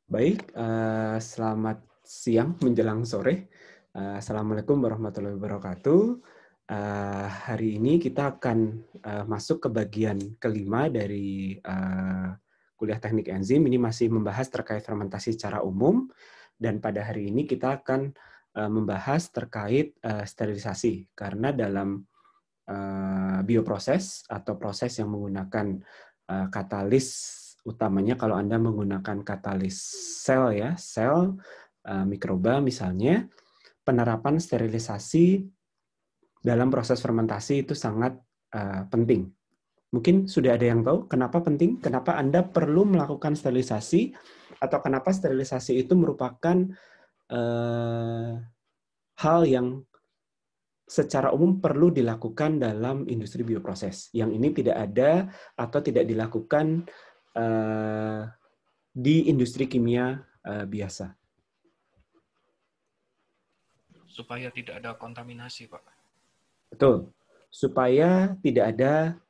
Baik, selamat siang menjelang sore. Assalamualaikum warahmatullahi wabarakatuh. Hari ini kita akan masuk ke bagian kelima dari kuliah teknik enzim. Ini masih membahas terkait fermentasi secara umum. Dan pada hari ini kita akan membahas terkait sterilisasi. Karena dalam bioproses atau proses yang menggunakan katalis, utamanya kalau Anda menggunakan katalis sel ya, sel mikroba misalnya, penerapan sterilisasi dalam proses fermentasi itu sangat penting. Mungkin sudah ada yang tahu kenapa penting, kenapa Anda perlu melakukan sterilisasi, atau kenapa sterilisasi itu merupakan hal yang secara umum perlu dilakukan dalam industri bioproses. Yang ini tidak ada atau tidak dilakukan di industri kimia biasa. Supaya tidak ada kontaminasi, Pak. Betul. Supaya tidak ada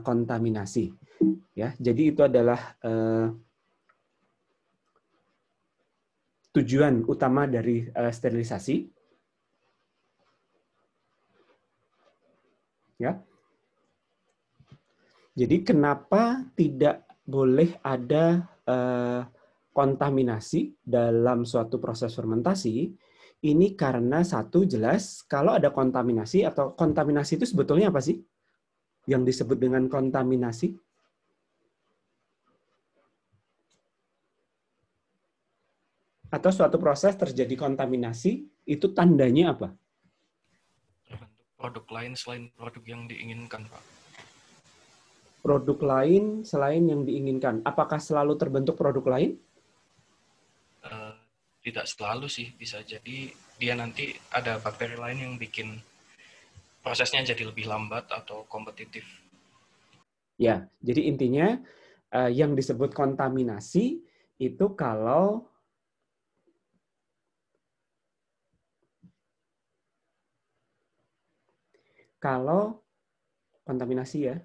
kontaminasi. Ya, jadi itu adalah tujuan utama dari sterilisasi. Ya. Jadi kenapa tidak boleh ada kontaminasi dalam suatu proses fermentasi? Ini karena satu jelas kalau ada kontaminasi, atau kontaminasi itu sebetulnya apa sih? Yang disebut dengan kontaminasi? Atau suatu proses terjadi kontaminasi, itu tandanya apa? Terbentuk produk lain selain produk yang diinginkan, Pak. Produk lain selain yang diinginkan. Apakah selalu terbentuk produk lain? Tidak selalu sih, bisa jadi dia nanti ada bakteri lain yang bikin prosesnya jadi lebih lambat atau kompetitif. Ya, jadi intinya yang disebut kontaminasi itu kalau kontaminasi ya,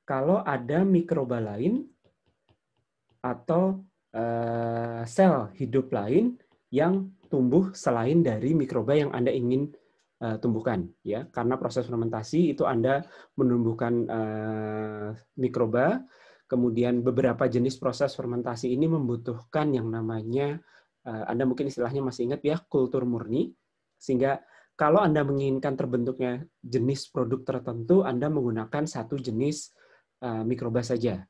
kalau ada mikroba lain atau sel hidup lain yang tumbuh selain dari mikroba yang Anda ingin tumbuhkan, ya, karena proses fermentasi itu Anda menumbuhkan mikroba, kemudian beberapa jenis proses fermentasi ini membutuhkan yang namanya, Anda mungkin istilahnya masih ingat ya, kultur murni, sehingga kalau Anda menginginkan terbentuknya jenis produk tertentu, Anda menggunakan satu jenis mikroba saja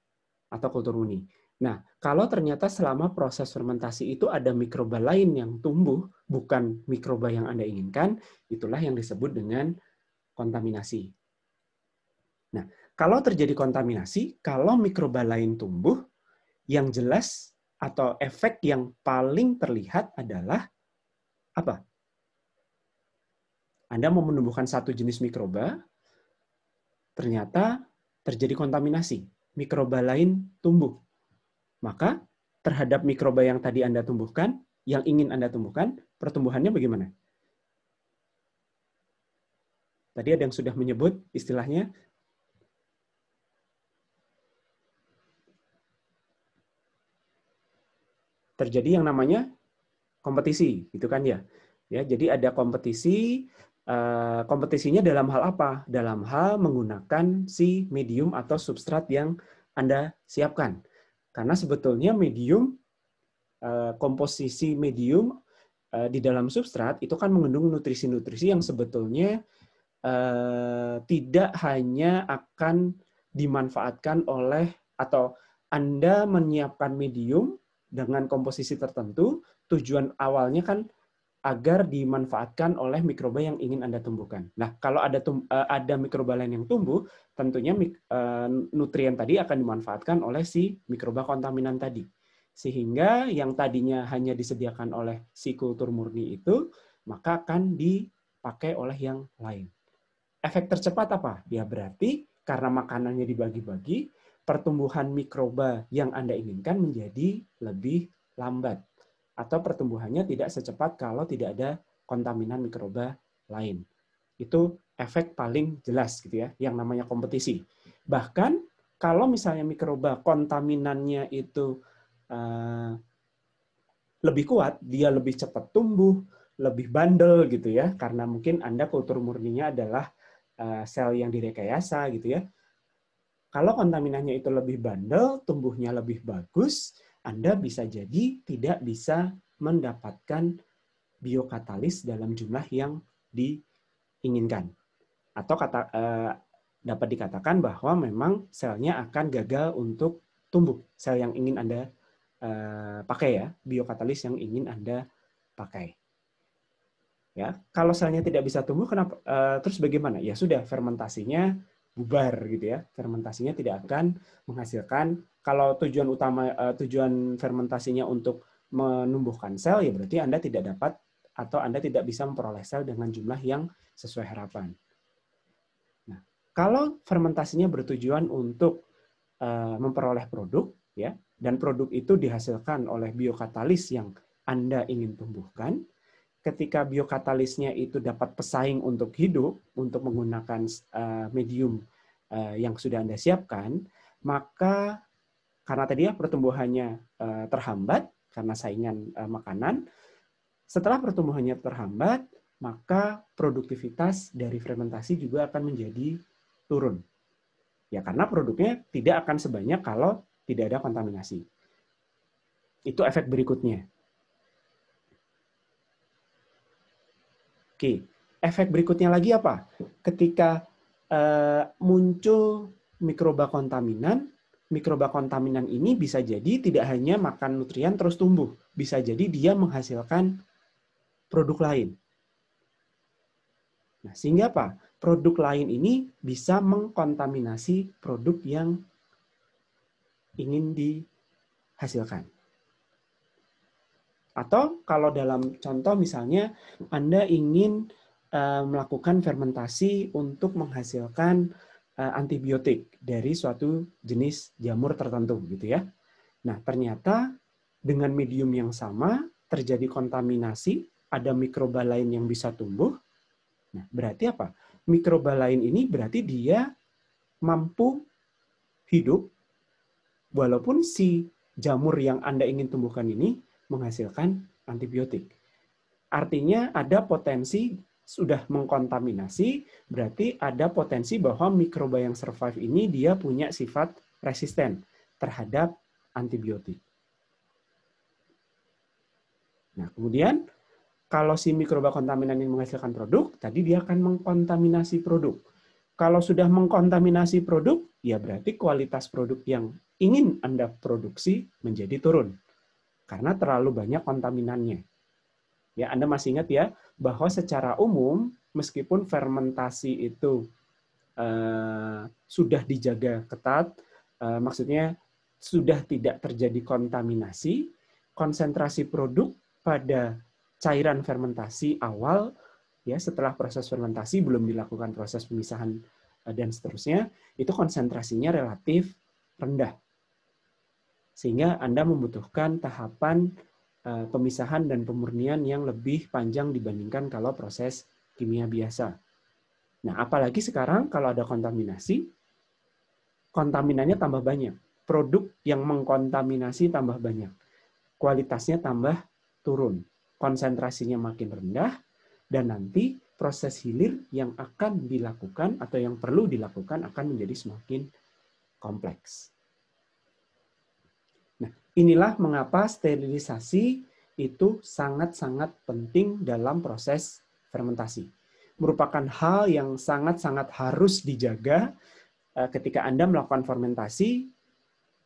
atau kultur murni. Nah, kalau ternyata selama proses fermentasi itu ada mikroba lain yang tumbuh, bukan mikroba yang Anda inginkan, itulah yang disebut dengan kontaminasi. Nah, kalau terjadi kontaminasi, kalau mikroba lain tumbuh, yang jelas atau efek yang paling terlihat adalah apa? Anda mau menumbuhkan satu jenis mikroba, ternyata terjadi kontaminasi. Mikroba lain tumbuh. Maka terhadap mikroba yang tadi Anda tumbuhkan, yang ingin Anda tumbuhkan, pertumbuhannya bagaimana? Tadi ada yang sudah menyebut istilahnya terjadi yang namanya kompetisi, gitu kan ya? Ya, jadi ada kompetisi. Kompetisinya dalam hal apa? Dalam hal menggunakan si medium atau substrat yang Anda siapkan. Karena sebetulnya medium, komposisi medium di dalam substrat itu kan mengandung nutrisi-nutrisi yang sebetulnya tidak hanya akan dimanfaatkan oleh, atau Anda menyiapkan medium dengan komposisi tertentu, tujuan awalnya kan agar dimanfaatkan oleh mikroba yang ingin Anda tumbuhkan. Nah, kalau ada mikroba lain yang tumbuh, tentunya nutrien tadi akan dimanfaatkan oleh si mikroba kontaminan tadi. Sehingga yang tadinya hanya disediakan oleh si kultur murni itu, maka akan dipakai oleh yang lain. Efek tercepat apa? Ya berarti karena makanannya dibagi-bagi, pertumbuhan mikroba yang Anda inginkan menjadi lebih lambat. Atau pertumbuhannya tidak secepat kalau tidak ada kontaminan mikroba lain. Itu efek paling jelas gitu ya, yang namanya kompetisi. Bahkan kalau misalnya mikroba kontaminannya itu lebih kuat, dia lebih cepat tumbuh, lebih bandel gitu ya, karena mungkin Anda kultur murninya adalah sel yang direkayasa gitu ya. Kalau kontaminannya itu lebih bandel, tumbuhnya lebih bagus, Anda bisa jadi tidak bisa mendapatkan biokatalis dalam jumlah yang diinginkan. Atau dapat dikatakan bahwa memang selnya akan gagal untuk tumbuh. Sel yang ingin Anda pakai ya, biokatalis yang ingin Anda pakai. Ya, kalau selnya tidak bisa tumbuh, kenapa? Terus bagaimana? Ya sudah, fermentasinya bubar gitu ya. Fermentasinya tidak akan menghasilkan. Kalau tujuan fermentasinya untuk menumbuhkan sel, ya berarti Anda tidak dapat atau Anda tidak bisa memperoleh sel dengan jumlah yang sesuai harapan. Nah, kalau fermentasinya bertujuan untuk memperoleh produk, ya, dan produk itu dihasilkan oleh biokatalis yang Anda ingin tumbuhkan, ketika biokatalisnya itu dapat pesaing untuk hidup, untuk menggunakan medium yang sudah Anda siapkan, maka karena tadi ya pertumbuhannya terhambat karena saingan makanan, setelah pertumbuhannya terhambat, maka produktivitas dari fermentasi juga akan menjadi turun. Ya, karena produknya tidak akan sebanyak kalau tidak ada kontaminasi. Itu efek berikutnya. Oke, efek berikutnya lagi apa? Ketika muncul mikroba kontaminan ini bisa jadi tidak hanya makan nutrien terus tumbuh, bisa jadi dia menghasilkan produk lain. Nah, sehingga apa? Produk lain ini bisa mengkontaminasi produk yang ingin dihasilkan. Atau kalau dalam contoh misalnya Anda ingin melakukan fermentasi untuk menghasilkan antibiotik dari suatu jenis jamur tertentu gitu ya. Nah, ternyata dengan medium yang sama terjadi kontaminasi, ada mikroba lain yang bisa tumbuh. Nah, berarti apa? Mikroba lain ini berarti dia mampu hidup walaupun si jamur yang Anda ingin tumbuhkan ini menghasilkan antibiotik. Artinya ada potensi sudah mengkontaminasi, berarti ada potensi bahwa mikroba yang survive ini dia punya sifat resisten terhadap antibiotik. Nah, kemudian kalau si mikroba kontaminan ini menghasilkan produk, tadi dia akan mengkontaminasi produk. Kalau sudah mengkontaminasi produk, ya berarti kualitas produk yang ingin Anda produksi menjadi turun. Karena terlalu banyak kontaminannya. Ya, Anda masih ingat ya, bahwa secara umum, meskipun fermentasi itu sudah dijaga ketat, maksudnya sudah tidak terjadi kontaminasi, konsentrasi produk pada cairan fermentasi awal, ya setelah proses fermentasi belum dilakukan proses pemisahan dan seterusnya, itu konsentrasinya relatif rendah. Sehingga Anda membutuhkan tahapan pemisahan dan pemurnian yang lebih panjang dibandingkan kalau proses kimia biasa. Nah, apalagi sekarang kalau ada kontaminasi, kontaminannya tambah banyak. Produk yang mengkontaminasi tambah banyak. Kualitasnya tambah turun. Konsentrasinya makin rendah, dan nanti proses hilir yang akan dilakukan atau yang perlu dilakukan akan menjadi semakin kompleks. Inilah mengapa sterilisasi itu sangat-sangat penting dalam proses fermentasi. Merupakan hal yang sangat-sangat harus dijaga ketika Anda melakukan fermentasi,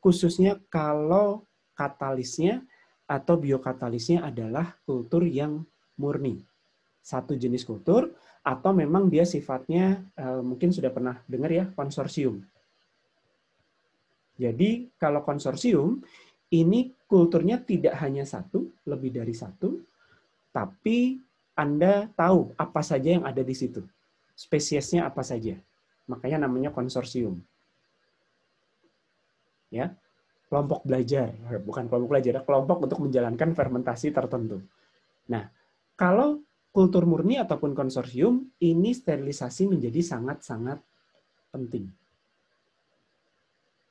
khususnya kalau katalisnya atau biokatalisnya adalah kultur yang murni. Satu jenis kultur, atau memang dia sifatnya, mungkin sudah pernah dengar ya, konsorsium. Jadi kalau konsorsium, ini kulturnya tidak hanya satu, lebih dari satu, tapi Anda tahu apa saja yang ada di situ. Spesiesnya apa saja. Makanya namanya konsorsium. Ya, kelompok belajar, bukan kelompok belajar, kelompok untuk menjalankan fermentasi tertentu. Nah, kalau kultur murni ataupun konsorsium, ini sterilisasi menjadi sangat-sangat penting.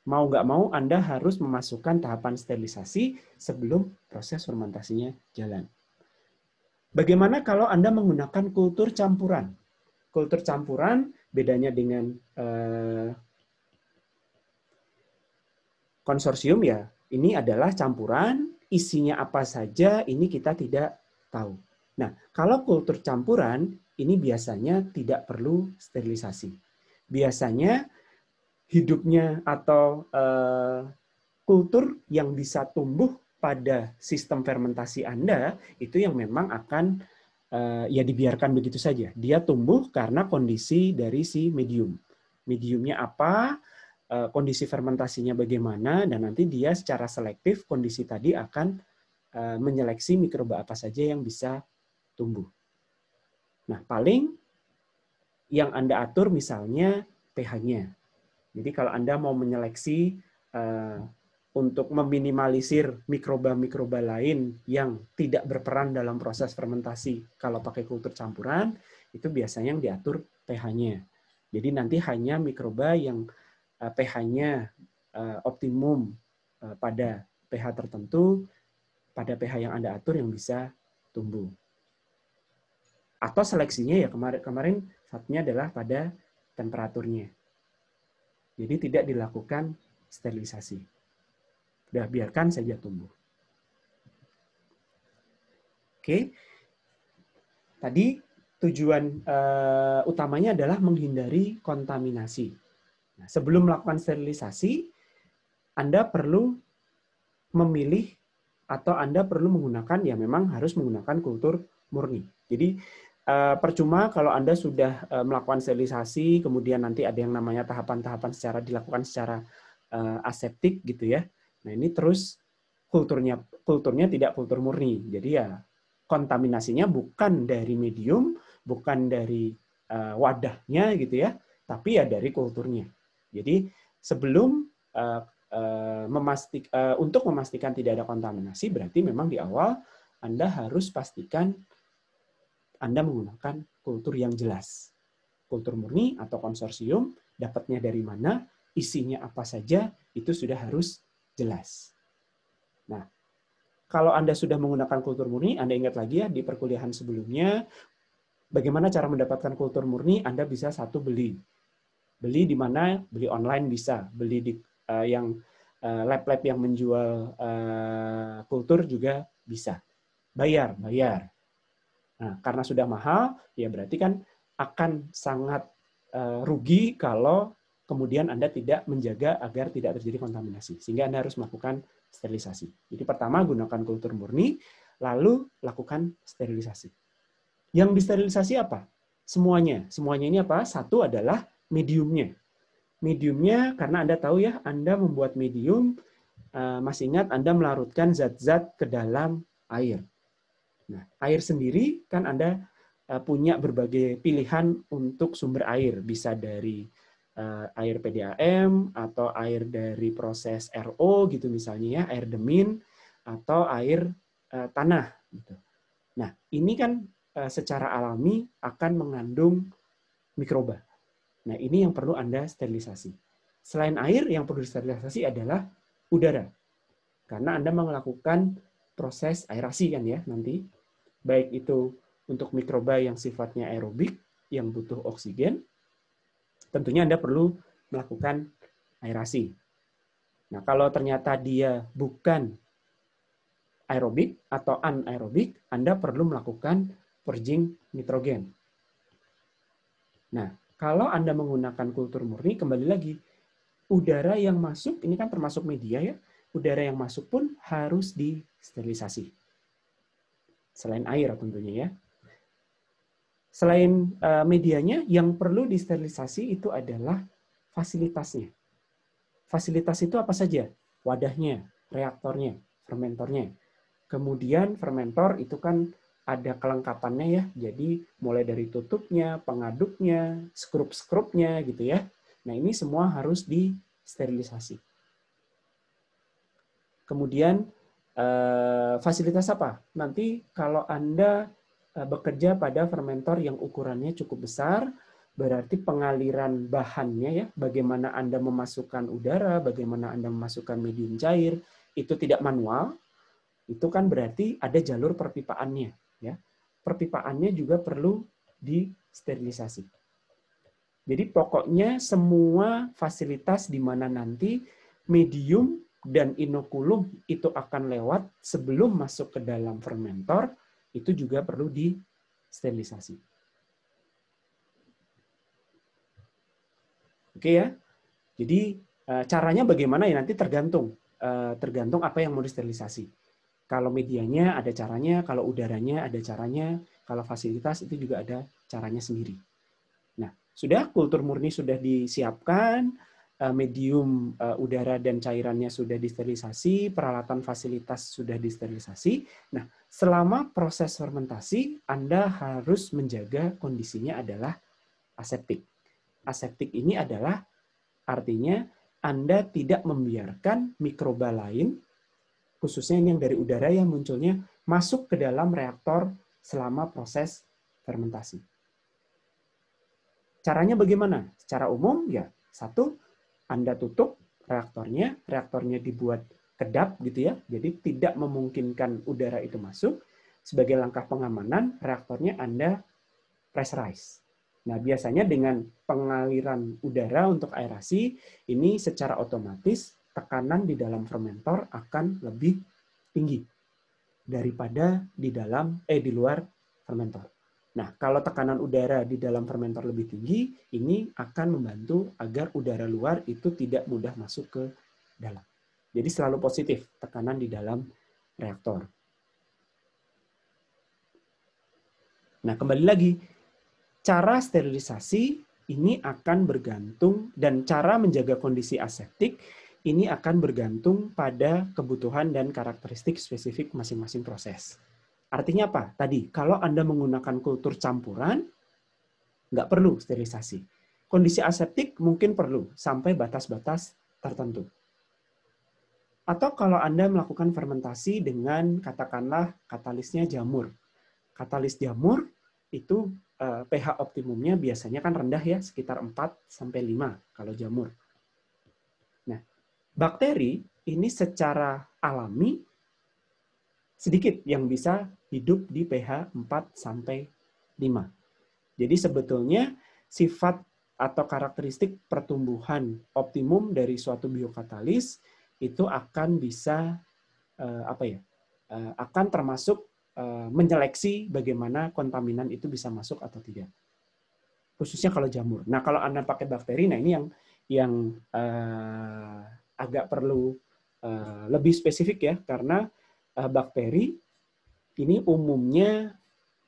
mau nggak mau Anda harus memasukkan tahapan sterilisasi sebelum proses fermentasinya jalan. Bagaimana kalau Anda menggunakan kultur campuran? Kultur campuran bedanya dengan konsorsium ya, ini adalah campuran, isinya apa saja ini kita tidak tahu. Nah, kalau kultur campuran ini biasanya tidak perlu sterilisasi. Biasanya hidupnya atau kultur yang bisa tumbuh pada sistem fermentasi Anda itu yang memang akan ya dibiarkan begitu saja. Dia tumbuh karena kondisi dari si medium. Mediumnya apa, kondisi fermentasinya bagaimana, dan nanti dia secara selektif kondisi tadi akan menyeleksi mikroba apa saja yang bisa tumbuh. Nah, paling yang Anda atur misalnya pH-nya. Jadi kalau Anda mau menyeleksi untuk meminimalisir mikroba-mikroba lain yang tidak berperan dalam proses fermentasi, kalau pakai kultur campuran, itu biasanya yang diatur pH-nya. Jadi nanti hanya mikroba yang pH-nya optimum pada pH tertentu, pada pH yang Anda atur yang bisa tumbuh. Atau seleksinya ya kemarin satunya adalah pada temperaturnya. Jadi tidak dilakukan sterilisasi. Udah biarkan saja tumbuh. Oke. Tadi tujuan utamanya adalah menghindari kontaminasi. Nah, sebelum melakukan sterilisasi, Anda perlu memilih atau Anda perlu menggunakan, ya memang harus menggunakan kultur murni. Jadi percuma kalau Anda sudah melakukan sterilisasi, kemudian nanti ada yang namanya tahapan-tahapan dilakukan secara aseptik gitu ya. Nah ini terus kulturnya tidak kultur murni. Jadi ya kontaminasinya bukan dari medium, bukan dari wadahnya gitu ya, tapi ya dari kulturnya. Jadi sebelum untuk memastikan tidak ada kontaminasi, berarti memang di awal Anda harus pastikan Anda menggunakan kultur yang jelas. Kultur murni atau konsorsium, dapatnya dari mana, isinya apa saja, itu sudah harus jelas. Nah, kalau Anda sudah menggunakan kultur murni, Anda ingat lagi ya di perkuliahan sebelumnya, bagaimana cara mendapatkan kultur murni? Anda bisa beli. Beli di mana? Beli online bisa. Beli di yang lab-lab yang menjual kultur juga bisa. Bayar. Nah, karena sudah mahal, ya berarti kan akan sangat rugi kalau kemudian Anda tidak menjaga agar tidak terjadi kontaminasi. Sehingga Anda harus melakukan sterilisasi. Jadi pertama gunakan kultur murni, lalu lakukan sterilisasi. Yang disterilisasi apa? Semuanya. Semuanya ini apa? Satu adalah mediumnya. Mediumnya karena Anda tahu ya, Anda membuat medium, masih ingat Anda melarutkan zat-zat ke dalam air. Nah, air sendiri kan Anda punya berbagai pilihan untuk sumber air. Bisa dari air PDAM, atau air dari proses RO gitu misalnya ya, air demin, atau air tanah. Gitu. Nah, ini kan secara alami akan mengandung mikroba. Nah, ini yang perlu Anda sterilisasi. Selain air, yang perlu disterilisasi adalah udara. Karena Anda melakukan proses aerasi kan ya nanti. Baik itu untuk mikroba yang sifatnya aerobik, yang butuh oksigen, tentunya Anda perlu melakukan aerasi. Nah, kalau ternyata dia bukan aerobik atau anaerobik, Anda perlu melakukan purging nitrogen. Nah, kalau Anda menggunakan kultur murni, kembali lagi, udara yang masuk, ini kan termasuk media ya, udara yang masuk pun harus disterilisasi. Selain air tentunya ya. Selain medianya, yang perlu disterilisasi itu adalah fasilitasnya. Fasilitas itu apa saja? Wadahnya, reaktornya, fermentornya. Kemudian fermentor itu kan ada kelengkapannya ya. Jadi mulai dari tutupnya, pengaduknya, skrup-skrupnya gitu ya. Nah, ini semua harus disterilisasi. Kemudian fasilitas apa? Nanti kalau Anda bekerja pada fermentor yang ukurannya cukup besar, berarti pengaliran bahannya ya, bagaimana Anda memasukkan udara, bagaimana Anda memasukkan medium cair, itu tidak manual, itu kan berarti ada jalur perpipaannya ya. Perpipaannya juga perlu disterilisasi. Jadi pokoknya semua fasilitas di mana nanti medium dan inokulum itu akan lewat sebelum masuk ke dalam fermentor, itu juga perlu disterilisasi. Oke ya. Jadi caranya bagaimana ya nanti tergantung apa yang mau disterilisasi. Kalau medianya ada caranya, kalau udaranya ada caranya, kalau fasilitas itu juga ada caranya sendiri. Nah, sudah kultur murni sudah disiapkan, medium udara dan cairannya sudah disterilisasi, peralatan fasilitas sudah disterilisasi. Nah, selama proses fermentasi Anda harus menjaga kondisinya adalah aseptik. Aseptik ini adalah artinya Anda tidak membiarkan mikroba lain, khususnya yang dari udara yang munculnya, masuk ke dalam reaktor selama proses fermentasi. Caranya bagaimana? Secara umum, ya satu, Anda tutup reaktornya dibuat kedap gitu ya, jadi tidak memungkinkan udara itu masuk. Sebagai langkah pengamanan, reaktornya Anda pressurize. Nah, biasanya dengan pengaliran udara untuk aerasi, ini secara otomatis tekanan di dalam fermentor akan lebih tinggi daripada di luar fermentor. Nah, kalau tekanan udara di dalam fermentor lebih tinggi, ini akan membantu agar udara luar itu tidak mudah masuk ke dalam. Jadi selalu positif tekanan di dalam reaktor. Nah, kembali lagi, cara sterilisasi ini akan bergantung, dan cara menjaga kondisi aseptik ini akan bergantung pada kebutuhan dan karakteristik spesifik masing-masing proses. Artinya apa? Tadi, kalau Anda menggunakan kultur campuran, nggak perlu sterilisasi. Kondisi aseptik mungkin perlu sampai batas-batas tertentu. Atau kalau Anda melakukan fermentasi dengan katakanlah katalisnya jamur. Katalis jamur itu pH optimumnya biasanya kan rendah ya, sekitar 4-5 kalau jamur. Nah, bakteri ini secara alami sedikit yang bisa hidup di pH 4-5. Jadi sebetulnya sifat atau karakteristik pertumbuhan optimum dari suatu biokatalis itu akan bisa akan termasuk menyeleksi bagaimana kontaminan itu bisa masuk atau tidak. Khususnya kalau jamur. Nah, kalau Anda pakai bakteri, nah ini yang agak perlu lebih spesifik ya, karena bakteri ini umumnya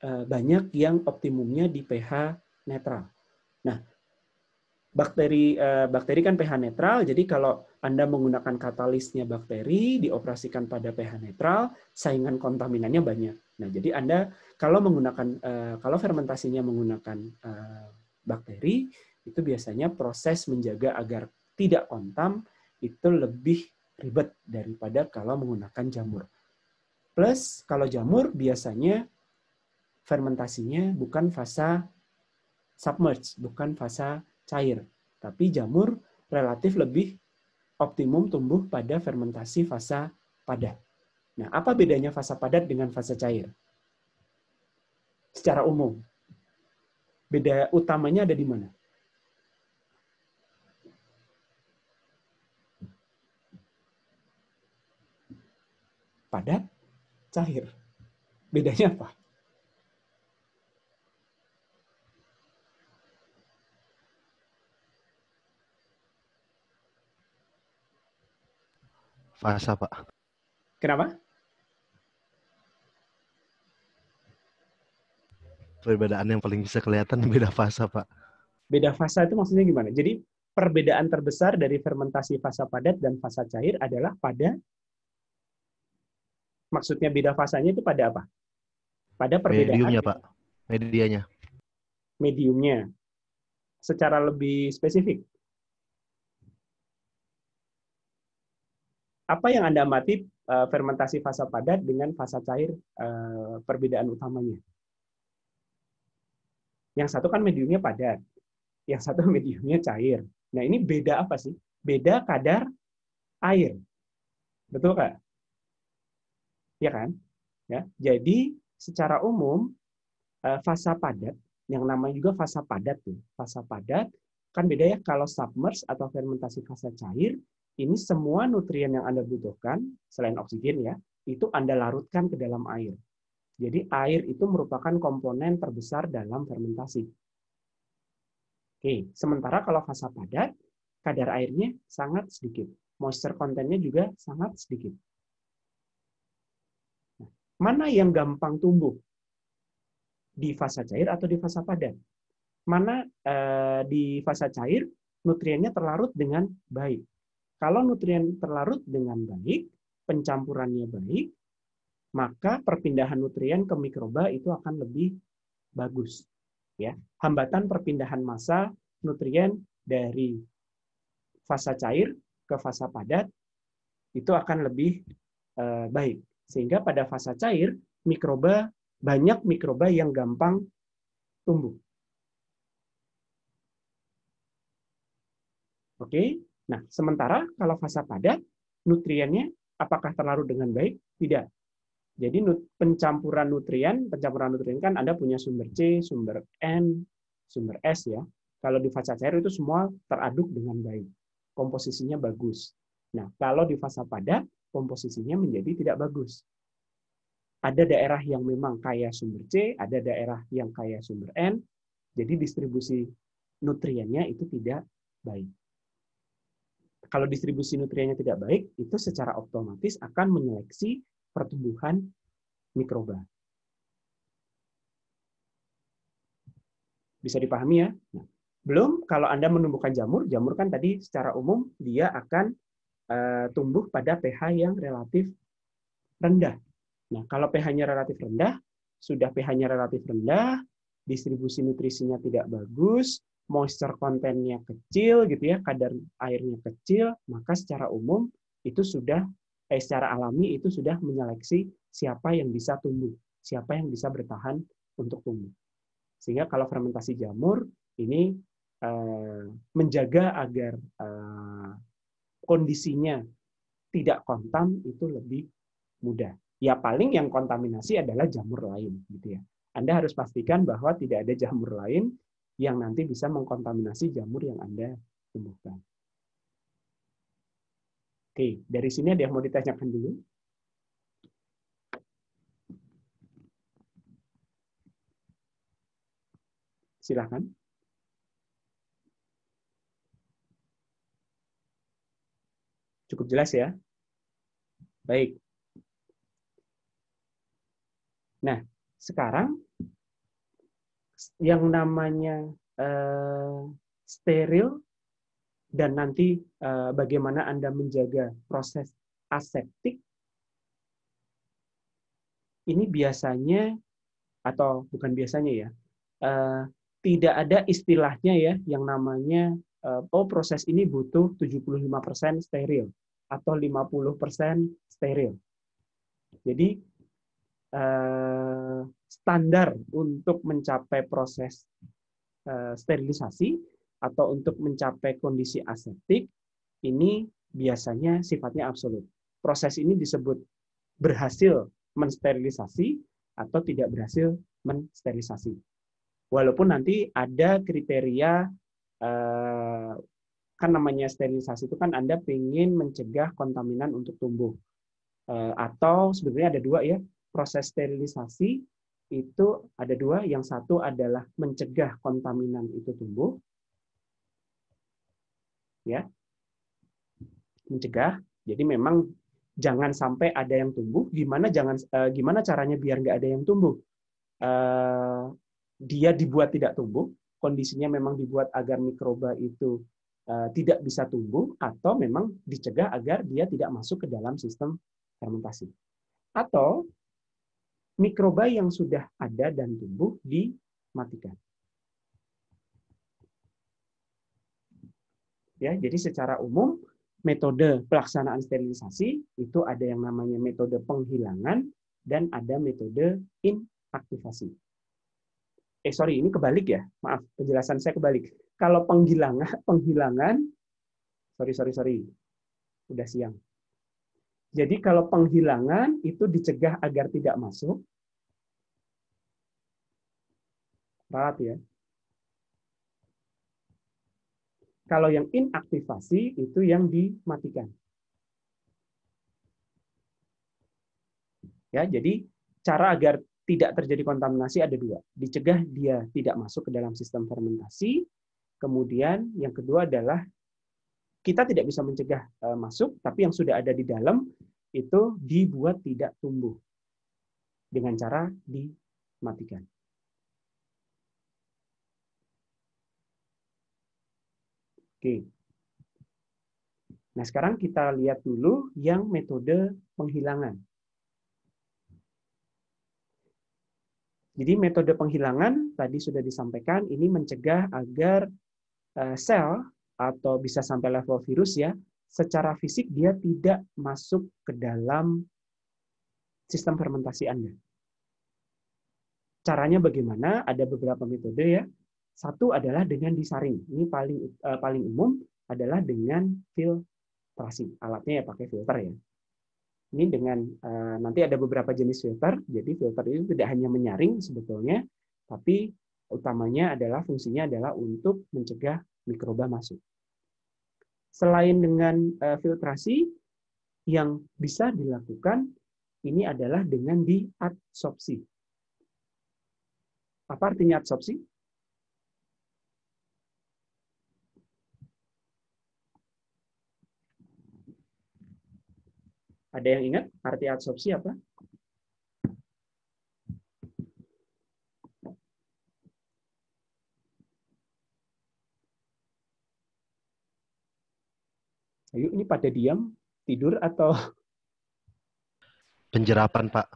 banyak yang optimumnya di pH netral. Nah, bakteri kan pH netral, jadi kalau Anda menggunakan katalisnya bakteri, dioperasikan pada pH netral, saingan kontaminannya banyak. Nah, jadi Anda kalau fermentasinya menggunakan bakteri, itu biasanya proses menjaga agar tidak kontam itu lebih ribet daripada kalau menggunakan jamur. Plus, kalau jamur biasanya fermentasinya bukan fasa submerge, bukan fasa cair. Tapi jamur relatif lebih optimum tumbuh pada fermentasi fasa padat. Nah, apa bedanya fasa padat dengan fasa cair? Secara umum, beda utamanya ada di mana? Padat, cair. Bedanya apa? Fasa, Pak. Kenapa? Perbedaan yang paling bisa kelihatan beda fasa, Pak. Beda fasa itu maksudnya gimana? Jadi perbedaan terbesar dari fermentasi fasa padat dan fasa cair adalah pada, maksudnya beda fasanya itu pada apa? Pada perbedaan mediumnya, Pak. Medianya. Mediumnya. Secara lebih spesifik. Apa yang Anda amati fermentasi fasa padat dengan fasa cair, perbedaan utamanya? Yang satu kan mediumnya padat. yang satu mediumnya cair. Nah, ini beda apa sih? Beda kadar air. Betul, Kak? Ya kan? Ya. Jadi secara umum fasa padat, yang namanya juga fasa padat tuh. Fasa padat kan beda ya, kalau submerge atau fermentasi fasa cair, ini semua nutrien yang Anda butuhkan selain oksigen ya, itu Anda larutkan ke dalam air. Jadi air itu merupakan komponen terbesar dalam fermentasi. Oke, sementara kalau fasa padat, kadar airnya sangat sedikit. Moisture content-nya juga sangat sedikit. Nah, mana yang gampang tumbuh? Di fasa cair atau di fasa padat? Mana di fasa cair nutriennya terlarut dengan baik. Kalau nutrien terlarut dengan baik, pencampurannya baik, maka perpindahan nutrien ke mikroba itu akan lebih bagus. Ya, hambatan perpindahan massa nutrien dari fasa cair ke fasa padat itu akan lebih baik. Sehingga pada fasa cair banyak mikroba yang gampang tumbuh. Oke. Nah, sementara kalau fasa padat nutriennya apakah terlarut dengan baik? Tidak. Jadi pencampuran nutrien kan Anda punya sumber C, sumber N, sumber S ya. Kalau di fasa cair itu semua teraduk dengan baik. Komposisinya bagus. Nah, kalau di fasa padat, komposisinya menjadi tidak bagus. Ada daerah yang memang kaya sumber C, ada daerah yang kaya sumber N, jadi distribusi nutriennya itu tidak baik. Kalau distribusi nutriennya tidak baik, itu secara otomatis akan menyeleksi pertumbuhan mikroba. Bisa dipahami ya? Nah, belum kalau Anda menumbuhkan jamur kan tadi secara umum dia akan tumbuh pada pH yang relatif rendah. Nah, kalau pH-nya relatif rendah, sudah pH-nya relatif rendah, distribusi nutrisinya tidak bagus, moisture content-nya kecil gitu ya, kadar airnya kecil, maka secara umum itu sudah secara alami itu sudah menyeleksi siapa yang bisa tumbuh, siapa yang bisa bertahan untuk tumbuh. Sehingga kalau fermentasi jamur ini menjaga agar kondisinya tidak kontam itu lebih mudah. Ya paling yang kontaminasi adalah jamur lain gitu ya. Anda harus pastikan bahwa tidak ada jamur lain yang nanti bisa mengkontaminasi jamur yang Anda tumbuhkan. Oke, dari sini ada yang mau ditanyakan dulu? Silakan. Cukup jelas ya? Baik. Nah, sekarang yang namanya steril dan nanti bagaimana Anda menjaga proses aseptik, ini biasanya, atau bukan biasanya ya, tidak ada istilahnya ya yang namanya proses ini butuh 75% steril atau 50% steril. Jadi standar untuk mencapai proses sterilisasi atau untuk mencapai kondisi aseptik ini biasanya sifatnya absolut. Proses ini disebut berhasil mensterilisasi atau tidak berhasil mensterilisasi. Walaupun nanti ada kriteria, kan namanya sterilisasi itu kan Anda ingin mencegah kontaminan untuk tumbuh. Atau sebenarnya ada dua ya, proses sterilisasi itu ada dua. Yang satu adalah mencegah kontaminan itu tumbuh. Ya. Mencegah. Jadi memang jangan sampai ada yang tumbuh. Gimana caranya biar nggak ada yang tumbuh? Dia dibuat tidak tumbuh, kondisinya memang dibuat agar mikroba itu tidak bisa tumbuh, atau memang dicegah agar dia tidak masuk ke dalam sistem fermentasi. Atau mikroba yang sudah ada dan tumbuh dimatikan. Ya, jadi secara umum metode pelaksanaan sterilisasi itu ada yang namanya metode penghilangan dan ada metode inaktivasi. Ini kebalik ya, maaf, penjelasan saya kebalik. kalau penghilangan, sorry, udah siang. Jadi kalau penghilangan itu dicegah agar tidak masuk, ralat ya. Kalau yang inaktivasi itu yang dimatikan. Ya, jadi cara agar tidak terjadi kontaminasi ada dua. Dicegah dia tidak masuk ke dalam sistem fermentasi. Kemudian yang kedua adalah kita tidak bisa mencegah masuk, tapi yang sudah ada di dalam itu dibuat tidak tumbuh dengan cara dimatikan. Oke. Nah, sekarang kita lihat dulu yang metode penghilangan. Jadi metode penghilangan tadi sudah disampaikan, ini mencegah agar sel atau bisa sampai level virus ya, secara fisik dia tidak masuk ke dalam sistem fermentasi Anda. Caranya bagaimana? Ada beberapa metode ya. Satu adalah dengan disaring. Ini paling umum adalah dengan filtrasi. Alatnya ya pakai filter ya. Ini dengan nanti ada beberapa jenis filter. Jadi filter itu tidak hanya menyaring sebetulnya, tapi utamanya adalah fungsinya adalah untuk mencegah mikroba masuk. Selain dengan filtrasi, yang bisa dilakukan ini adalah dengan diadsorpsi. Apa artinya adsorpsi? Ada yang ingat arti adsorpsi apa? Ayo, ini pada diam, tidur atau? Penjerapan, Pak.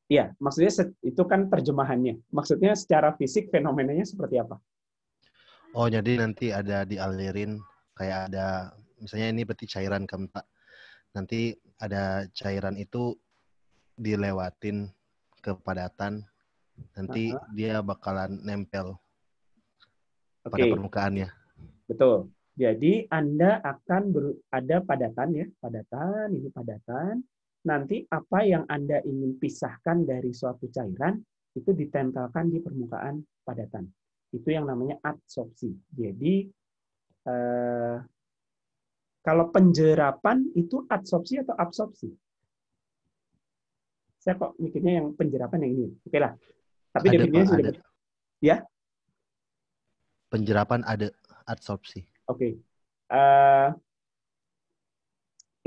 Iya, maksudnya itu kan terjemahannya. Maksudnya secara fisik fenomenanya seperti apa? Oh, jadi nanti ada dialirin, kayak ada, misalnya ini berarti cairan kan, Pak. Nanti ada cairan itu dilewatin ke padatan, nanti dia bakalan nempel pada permukaannya. Betul. Jadi Anda akan ada padatan ya, ini padatan. Nanti apa yang Anda ingin pisahkan dari suatu cairan itu ditempelkan di permukaan padatan. Itu yang namanya adsorpsi. Jadi kalau penjerapan itu adsorpsi atau absorpsi? Saya kok mikirnya yang penjerapan yang ini. Oke lah. Tapi ada, definisinya Pak, sudah ada. Ya? Penjerapan ada, adsorpsi. Oke.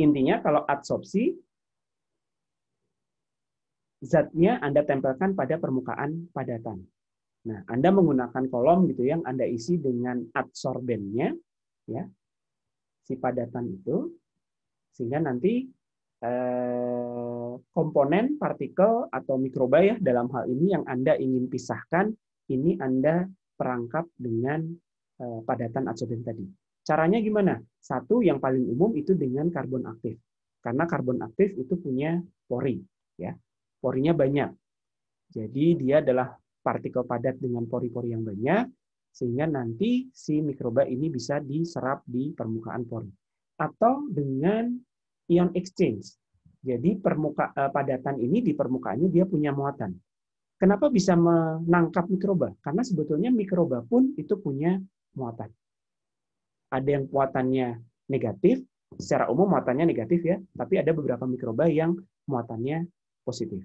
Intinya kalau adsorpsi, zatnya Anda tempelkan pada permukaan padatan. Nah, Anda menggunakan kolom gitu yang Anda isi dengan adsorbennya, ya, si padatan itu, sehingga nanti komponen partikel atau mikroba ya dalam hal ini yang Anda ingin pisahkan, ini Anda perangkap dengan padatan adsorben tadi. Caranya gimana? Satu yang paling umum itu dengan karbon aktif. Karena karbon aktif itu punya pori, ya. Porinya banyak. Jadi dia adalah partikel padat dengan pori-pori yang banyak, sehingga nanti si mikroba ini bisa diserap di permukaan pori. Atau dengan ion exchange. Jadi padatan ini di permukaannya dia punya muatan. Kenapa bisa menangkap mikroba? Karena sebetulnya mikroba pun itu punya muatan. Ada yang muatannya negatif, secara umum muatannya negatif ya, tapi ada beberapa mikroba yang muatannya positif.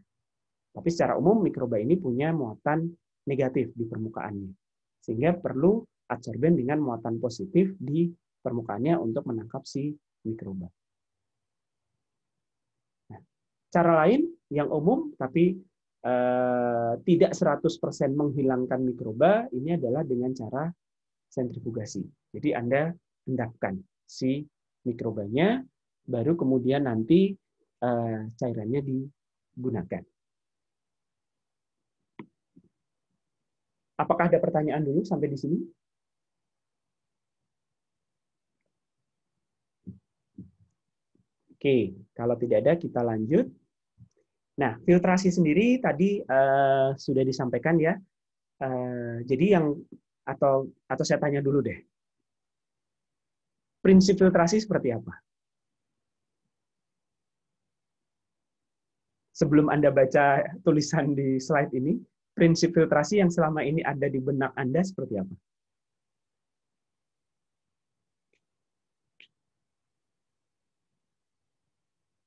Tapi secara umum mikroba ini punya muatan negatif di permukaannya. Sehingga perlu adsorben dengan muatan positif di permukaannya untuk menangkap si mikroba. Nah, cara lain yang umum tapi tidak 100% menghilangkan mikroba, ini adalah dengan cara sentrifugasi. Jadi Anda endapkan si mikrobanya, baru kemudian nanti cairannya digunakan. Apakah ada pertanyaan dulu sampai di sini? Oke, kalau tidak ada kita lanjut. Nah, filtrasi sendiri tadi sudah disampaikan ya. Jadi yang Atau saya tanya dulu deh. Prinsip filtrasi seperti apa? Sebelum Anda baca tulisan di slide ini, prinsip filtrasi yang selama ini ada di benak Anda seperti apa?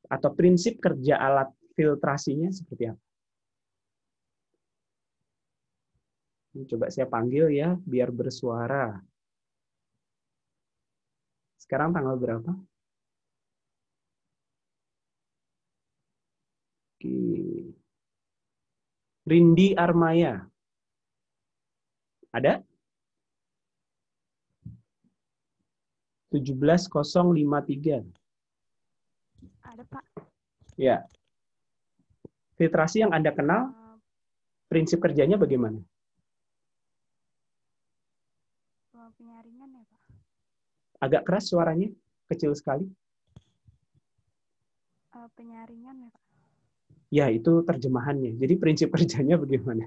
Atau prinsip kerja alat filtrasinya seperti apa? Ini coba saya panggil ya, biar bersuara. Sekarang tanggal berapa? Oke. Rindi Armaya. Ada? 17053. Ada, Pak. Ya. Filtrasi yang Anda kenal, prinsip kerjanya bagaimana? Penyaringan ya, Pak. Agak keras suaranya, kecil sekali. Penyaringan ya, Pak. Ya, itu terjemahannya. Jadi prinsip kerjanya bagaimana?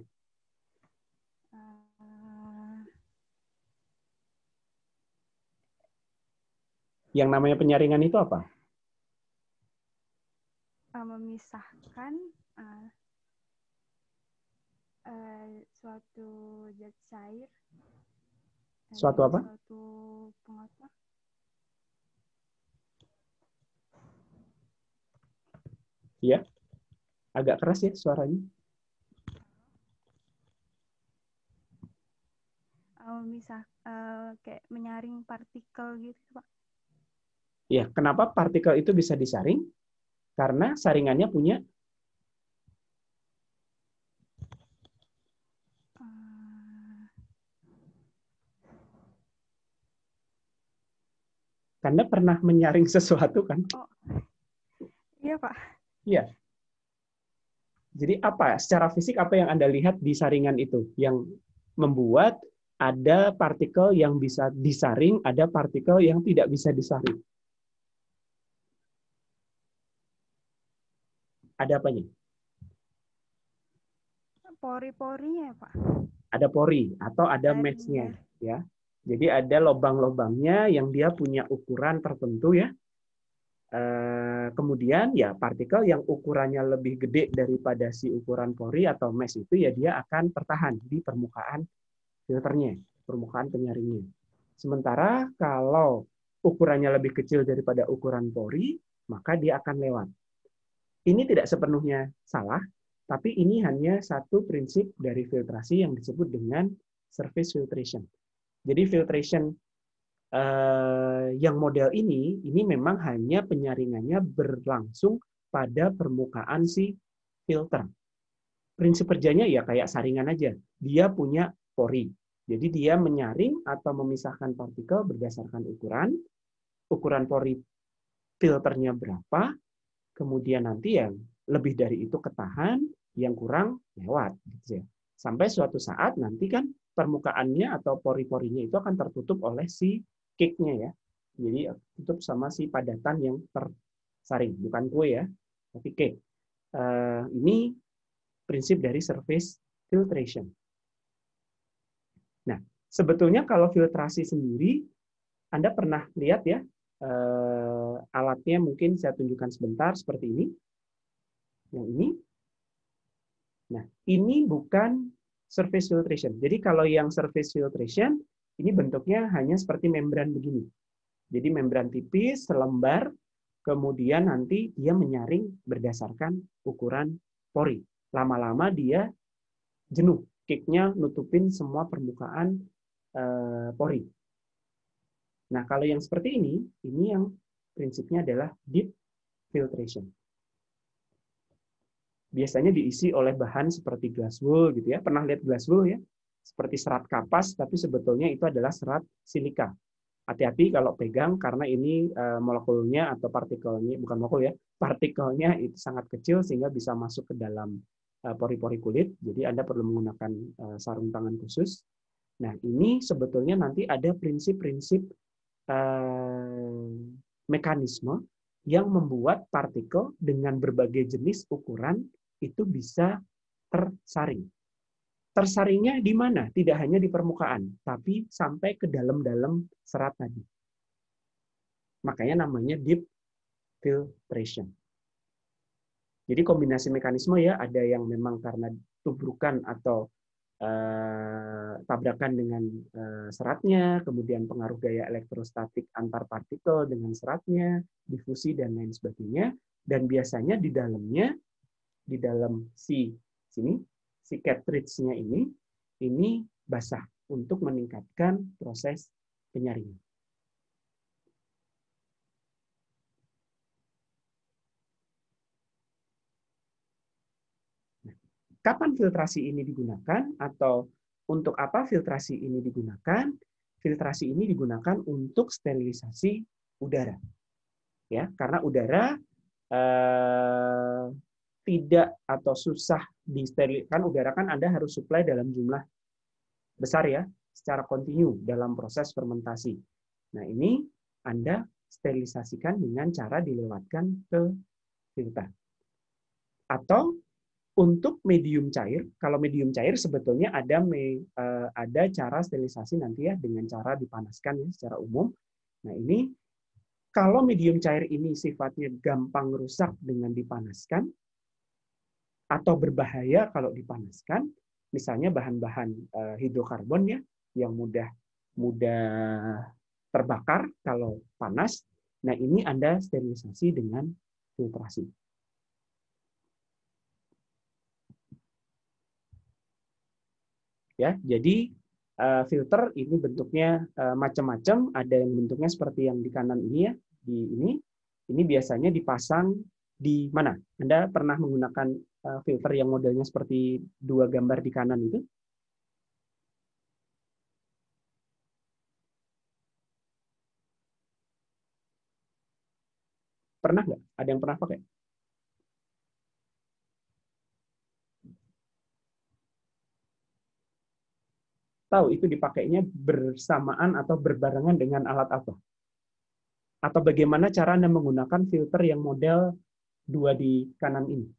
Yang namanya penyaringan itu apa? Memisahkan suatu zat cair dari Suatu apa? suatu pengotor. Ya, agak keras ya suaranya. Kayak menyaring partikel gitu, Pak. Ya, kenapa partikel itu bisa disaring? Karena saringannya punya Anda pernah menyaring sesuatu kan? Oh, iya, Pak. Iya. Jadi apa? Secara fisik apa yang Anda lihat di saringan itu? Yang membuat ada partikel yang bisa disaring, ada partikel yang tidak bisa disaring. Ada apanya? Pori-porinya, Pak. Ada pori atau ada mesh-nya, ya. Jadi ada lubang-lubangnya yang dia punya ukuran tertentu ya. Kemudian ya partikel yang ukurannya lebih gede daripada si ukuran pori atau mesh itu ya dia akan tertahan di permukaan filternya, permukaan penyaringnya. Sementara kalau ukurannya lebih kecil daripada ukuran pori, maka dia akan lewat. Ini tidak sepenuhnya salah, tapi ini hanya satu prinsip dari filtrasi yang disebut dengan surface filtration. Jadi filtration yang model ini memang hanya penyaringannya berlangsung pada permukaan si filter. Prinsip kerjanya ya kayak saringan aja. Dia punya pori. Jadi dia menyaring atau memisahkan partikel berdasarkan ukuran pori filternya berapa, kemudian nanti yang lebih dari itu ketahan, yang kurang lewat. Gitu ya. Sampai suatu saat nanti kan permukaannya atau pori-porinya itu akan tertutup oleh si cake-nya ya. Jadi tutup sama si padatan yang tersaring. Bukan kue ya, tapi cake. Ini prinsip dari surface filtration. Nah, sebetulnya kalau filtrasi sendiri, Anda pernah lihat ya, alatnya mungkin saya tunjukkan sebentar seperti ini. Yang ini. Nah, ini bukan surface filtration. Jadi kalau yang surface filtration, ini bentuknya hanya seperti membran begini. Jadi membran tipis, selembar, kemudian nanti dia menyaring berdasarkan ukuran pori. Lama-lama dia jenuh, cake-nya nutupin semua permukaan pori. Nah, kalau yang seperti ini yang prinsipnya adalah deep filtration. Biasanya diisi oleh bahan seperti glass wool gitu ya. Pernah lihat glass wool ya? Seperti serat kapas, tapi sebetulnya itu adalah serat silika. Hati-hati kalau pegang karena ini molekulnya atau partikelnya, bukan molekul ya, partikelnya itu sangat kecil sehingga bisa masuk ke dalam pori-pori kulit. Jadi Anda perlu menggunakan sarung tangan khusus. Nah, ini sebetulnya nanti ada prinsip-prinsip mekanisme yang membuat partikel dengan berbagai jenis ukuran itu bisa tersaring. tersaringnya di mana? Tidak hanya di permukaan, tapi sampai ke dalam-dalam serat tadi. Makanya namanya deep filtration. Jadi kombinasi mekanisme ya, ada yang memang karena tubrukan atau tabrakan dengan seratnya, kemudian pengaruh gaya elektrostatik antar partikel dengan seratnya, difusi dan lain sebagainya. Dan biasanya di dalamnya, di dalam si cartridge-nya ini basah untuk meningkatkan proses penyaringan. Kapan filtrasi ini digunakan atau untuk apa filtrasi ini digunakan? Filtrasi ini digunakan untuk sterilisasi udara. Ya, karena udara tidak atau susah disterilkan. Udara kan Anda harus supply dalam jumlah besar ya, secara kontinu dalam proses fermentasi. Nah, ini Anda sterilisasikan dengan cara dilewatkan ke filter. Atau untuk medium cair, kalau medium cair sebetulnya ada cara sterilisasi nanti ya dengan cara dipanaskan ya secara umum. Nah ini kalau medium cair ini sifatnya gampang rusak dengan dipanaskan atau berbahaya kalau dipanaskan, misalnya bahan-bahan hidrokarbon ya yang mudah terbakar kalau panas. Nah ini Anda sterilisasi dengan filtrasi. Ya, jadi filter ini bentuknya macam-macam. Ada yang bentuknya seperti yang di kanan ini ya, di ini. Ini biasanya dipasang di mana? Anda pernah menggunakan filter yang modelnya seperti dua gambar di kanan itu? Pernah nggak? Ada yang pernah pakai? Tahu itu dipakainya bersamaan atau berbarengan dengan alat apa? Atau bagaimana cara Anda menggunakan filter yang model dua di kanan ini?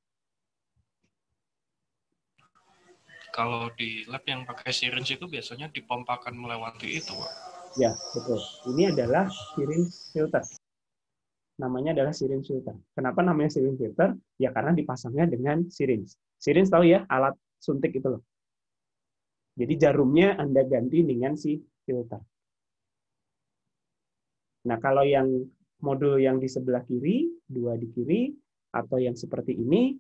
Kalau di lab yang pakai syringe itu biasanya dipompakan melewati itu, Pak. Ya, betul. Ini adalah syringe filter. Namanya adalah syringe filter. Kenapa namanya syringe filter? Ya karena dipasangnya dengan syringe. Syringe tahu ya, alat suntik itu loh. Jadi jarumnya Anda ganti dengan si filter. Nah, kalau yang modul yang di sebelah kiri, dua di kiri, atau yang seperti ini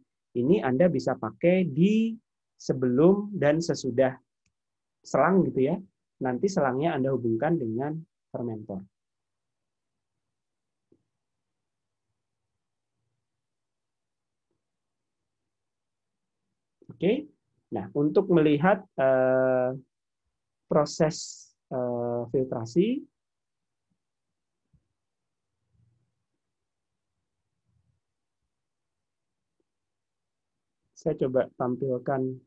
Anda bisa pakai di sebelum dan sesudah selang gitu ya. Nanti selangnya Anda hubungkan dengan fermentor. Oke. Nah, untuk melihat proses filtrasi, saya coba tampilkan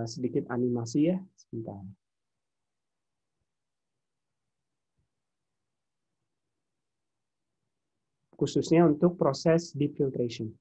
sedikit animasi ya, sebentar. Khususnya untuk proses deep filtration.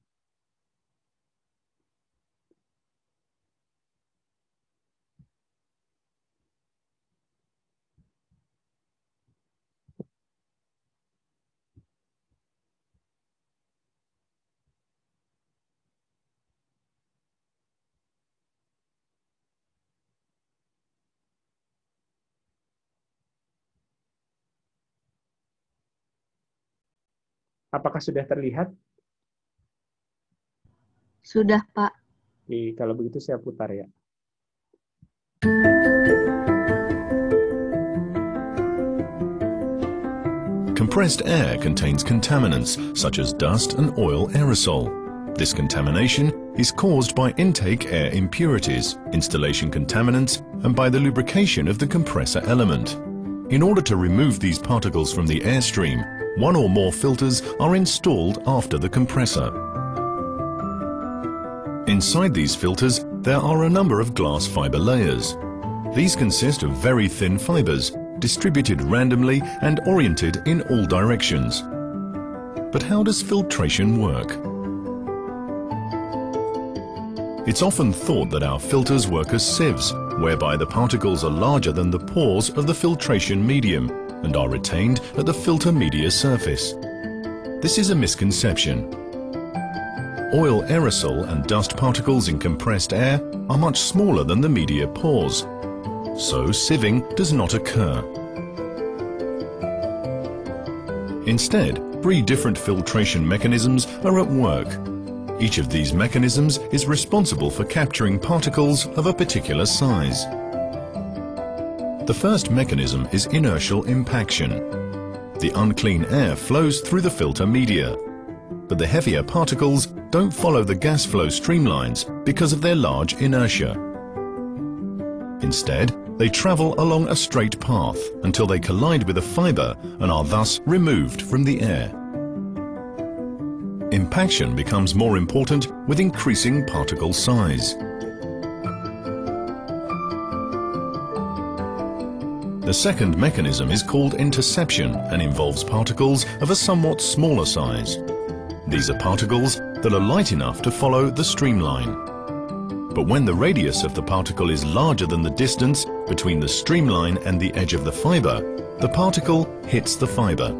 Apakah sudah terlihat? Sudah, Pak. Kalau begitu saya putar ya. Compressed air contains contaminants such as dust and oil aerosol. This contamination is caused by intake air impurities, installation contaminants, and by the lubrication of the compressor element. In order to remove these particles from the airstream, one or more filters are installed after the compressor. Inside these filters, there are a number of glass fiber layers. These consist of very thin fibers, distributed randomly and oriented in all directions. But how does filtration work? It's often thought that our filters work as sieves, whereby the particles are larger than the pores of the filtration medium and are retained at the filter media surface. This is a misconception. Oil aerosol and dust particles in compressed air are much smaller than the media pores, so sieving does not occur. Instead, 3 different filtration mechanisms are at work. Each of these mechanisms is responsible for capturing particles of a particular size. The first mechanism is inertial impaction. The unclean air flows through the filter media, but the heavier particles don't follow the gas flow streamlines because of their large inertia. Instead, they travel along a straight path until they collide with a fiber and are thus removed from the air. Impaction becomes more important with increasing particle size. The second mechanism is called interception and involves particles of a somewhat smaller size. These are particles that are light enough to follow the streamline. But when the radius of the particle is larger than the distance between the streamline and the edge of the fiber, the particle hits the fiber.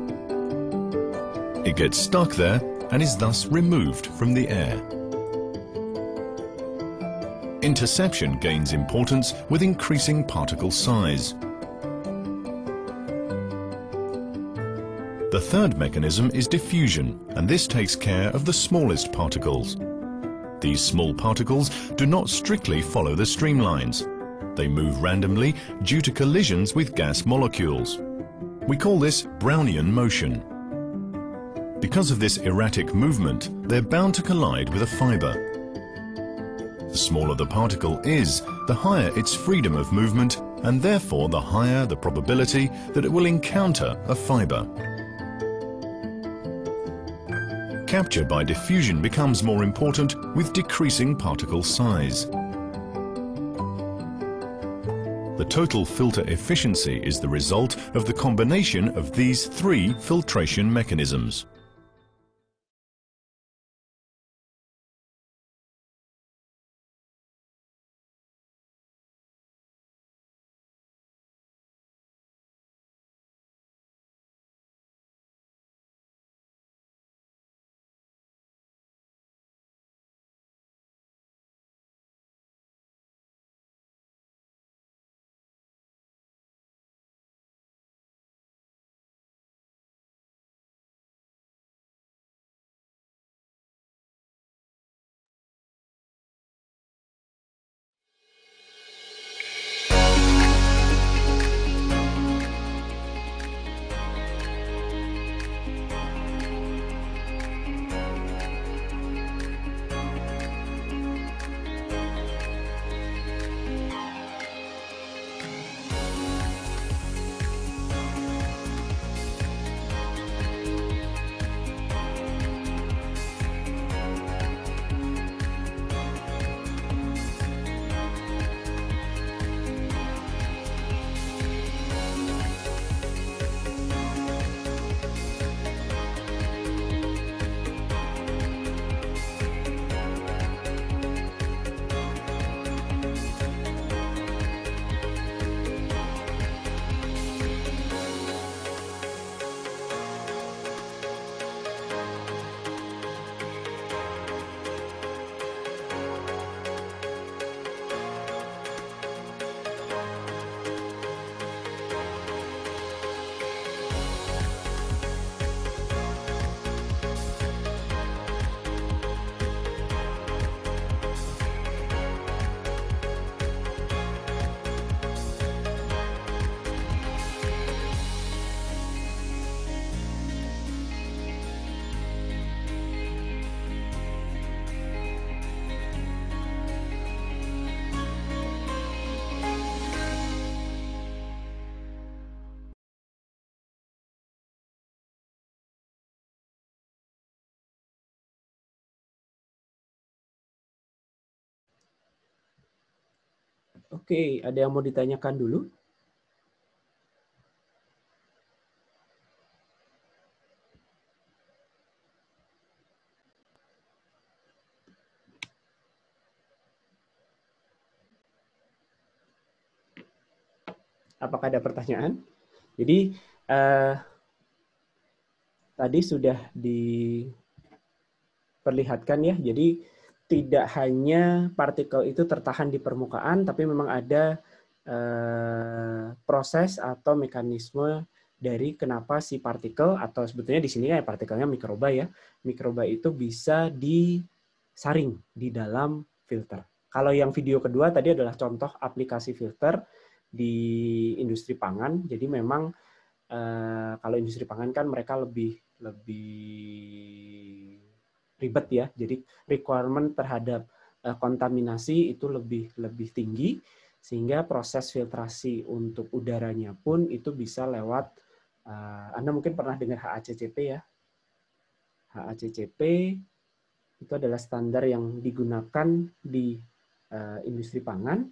It gets stuck there and is thus removed from the air. Interception gains importance with increasing particle size. The third mechanism is diffusion, and this takes care of the smallest particles. These small particles do not strictly follow the streamlines. They move randomly due to collisions with gas molecules. We call this Brownian motion. Because of this erratic movement, they're bound to collide with a fiber. The smaller the particle is, the higher its freedom of movement, and therefore the higher the probability that it will encounter a fiber. Capture by diffusion becomes more important with decreasing particle size. The total filter efficiency is the result of the combination of these 3 filtration mechanisms. Oke, ada yang mau ditanyakan dulu? Apakah ada pertanyaan? Jadi tadi sudah diperlihatkan ya. Jadi tidak hanya partikel itu tertahan di permukaan, tapi memang ada proses atau mekanisme dari kenapa si partikel, atau sebetulnya di sini ya partikelnya mikroba ya, mikroba itu bisa disaring di dalam filter. Kalau yang video kedua tadi adalah contoh aplikasi filter di industri pangan. Jadi memang kalau industri pangan kan mereka lebih ribet ya. Jadi requirement terhadap kontaminasi itu lebih tinggi, sehingga proses filtrasi untuk udaranya pun itu bisa lewat Anda mungkin pernah dengar HACCP ya. HACCP itu adalah standar yang digunakan di industri pangan.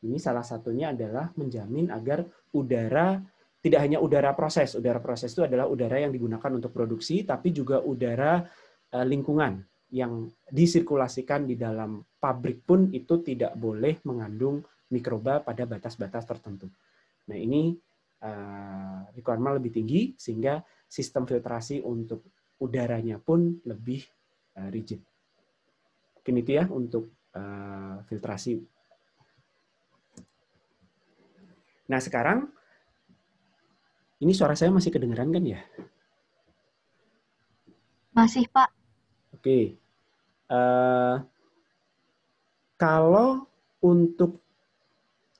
Ini salah satunya adalah menjamin agar udara, tidak hanya udara proses itu adalah udara yang digunakan untuk produksi, tapi juga udara lingkungan yang disirkulasikan di dalam pabrik pun itu tidak boleh mengandung mikroba pada batas-batas tertentu. Nah ini requirement lebih tinggi, sehingga sistem filtrasi untuk udaranya pun lebih rigid. Mungkin itu ya untuk filtrasi. Nah sekarang, ini suara saya masih kedengeran kan ya? Masih, Pak. Oke. Kalau untuk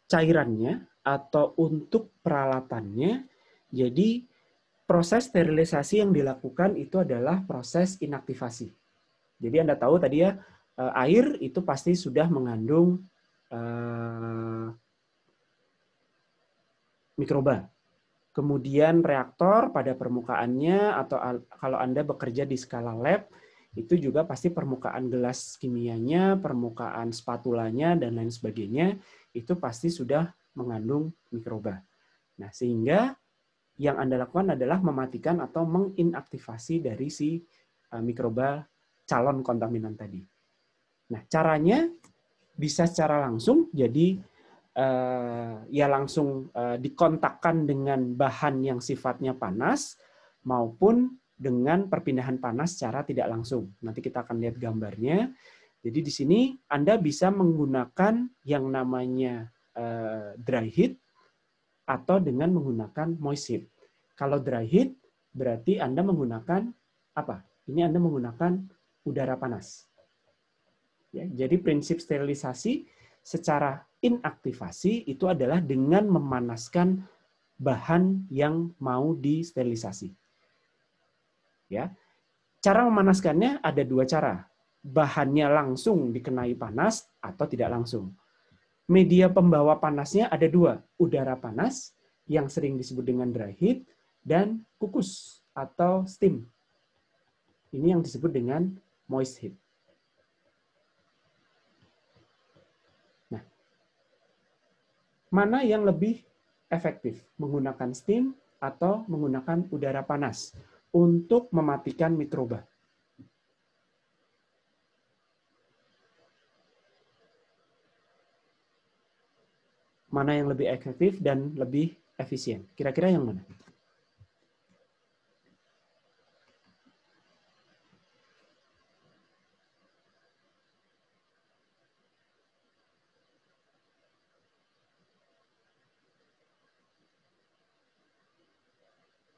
cairannya atau untuk peralatannya, jadi proses sterilisasi yang dilakukan itu adalah proses inaktivasi. Jadi Anda tahu tadi ya, air itu pasti sudah mengandung mikroba. Kemudian reaktor pada permukaannya, atau kalau Anda bekerja di skala lab, itu juga pasti permukaan gelas kimianya, permukaan spatulanya, dan lain sebagainya, itu pasti sudah mengandung mikroba. Nah, sehingga yang Anda lakukan adalah mematikan atau menginaktivasi dari si mikroba calon kontaminan tadi. Nah, caranya bisa secara langsung, jadi ya langsung dikontakkan dengan bahan yang sifatnya panas, maupun dengan perpindahan panas secara tidak langsung. Nanti kita akan lihat gambarnya. Jadi di sini Anda bisa menggunakan yang namanya dry heat atau dengan menggunakan moist heat. Kalau dry heat berarti Anda menggunakan apa? Ini Anda menggunakan udara panas. Ya, jadi prinsip sterilisasi secara inaktivasi itu adalah dengan memanaskan bahan yang mau disterilisasi. Ya, cara memanaskannya ada dua cara. Bahannya langsung dikenai panas atau tidak langsung. Media pembawa panasnya ada dua, udara panas yang sering disebut dengan dry heat dan kukus atau steam. Ini yang disebut dengan moist heat. Nah, mana yang lebih efektif, menggunakan steam atau menggunakan udara panas untuk mematikan mikroba? Mana yang lebih efektif dan lebih efisien? Kira-kira yang mana?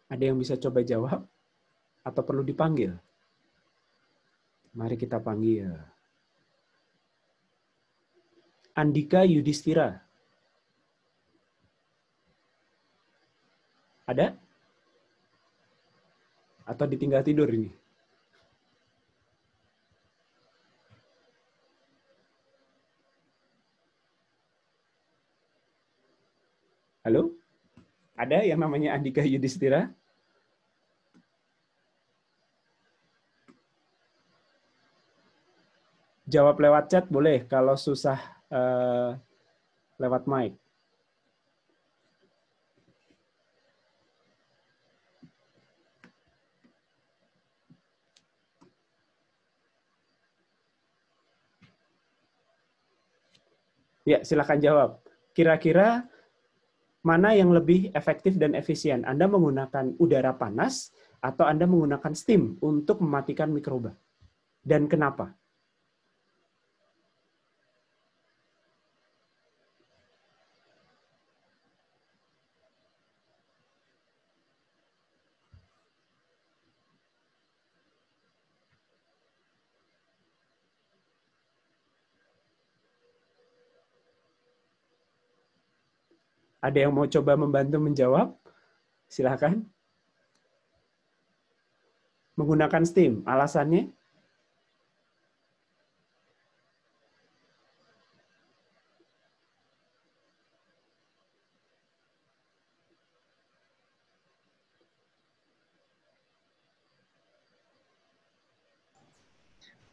Ada yang bisa coba jawab? Atau perlu dipanggil? Mari kita panggil. Andika Yudhistira. Ada? Atau ditinggal tidur ini? Halo? Ada yang namanya Andika Yudhistira? Jawab lewat chat boleh, kalau susah lewat mic. Ya, silakan jawab. Kira-kira mana yang lebih efektif dan efisien? Anda menggunakan udara panas atau Anda menggunakan steam untuk mematikan mikroba? Dan kenapa? Ada yang mau coba membantu menjawab? Silakan. Menggunakan steam, alasannya?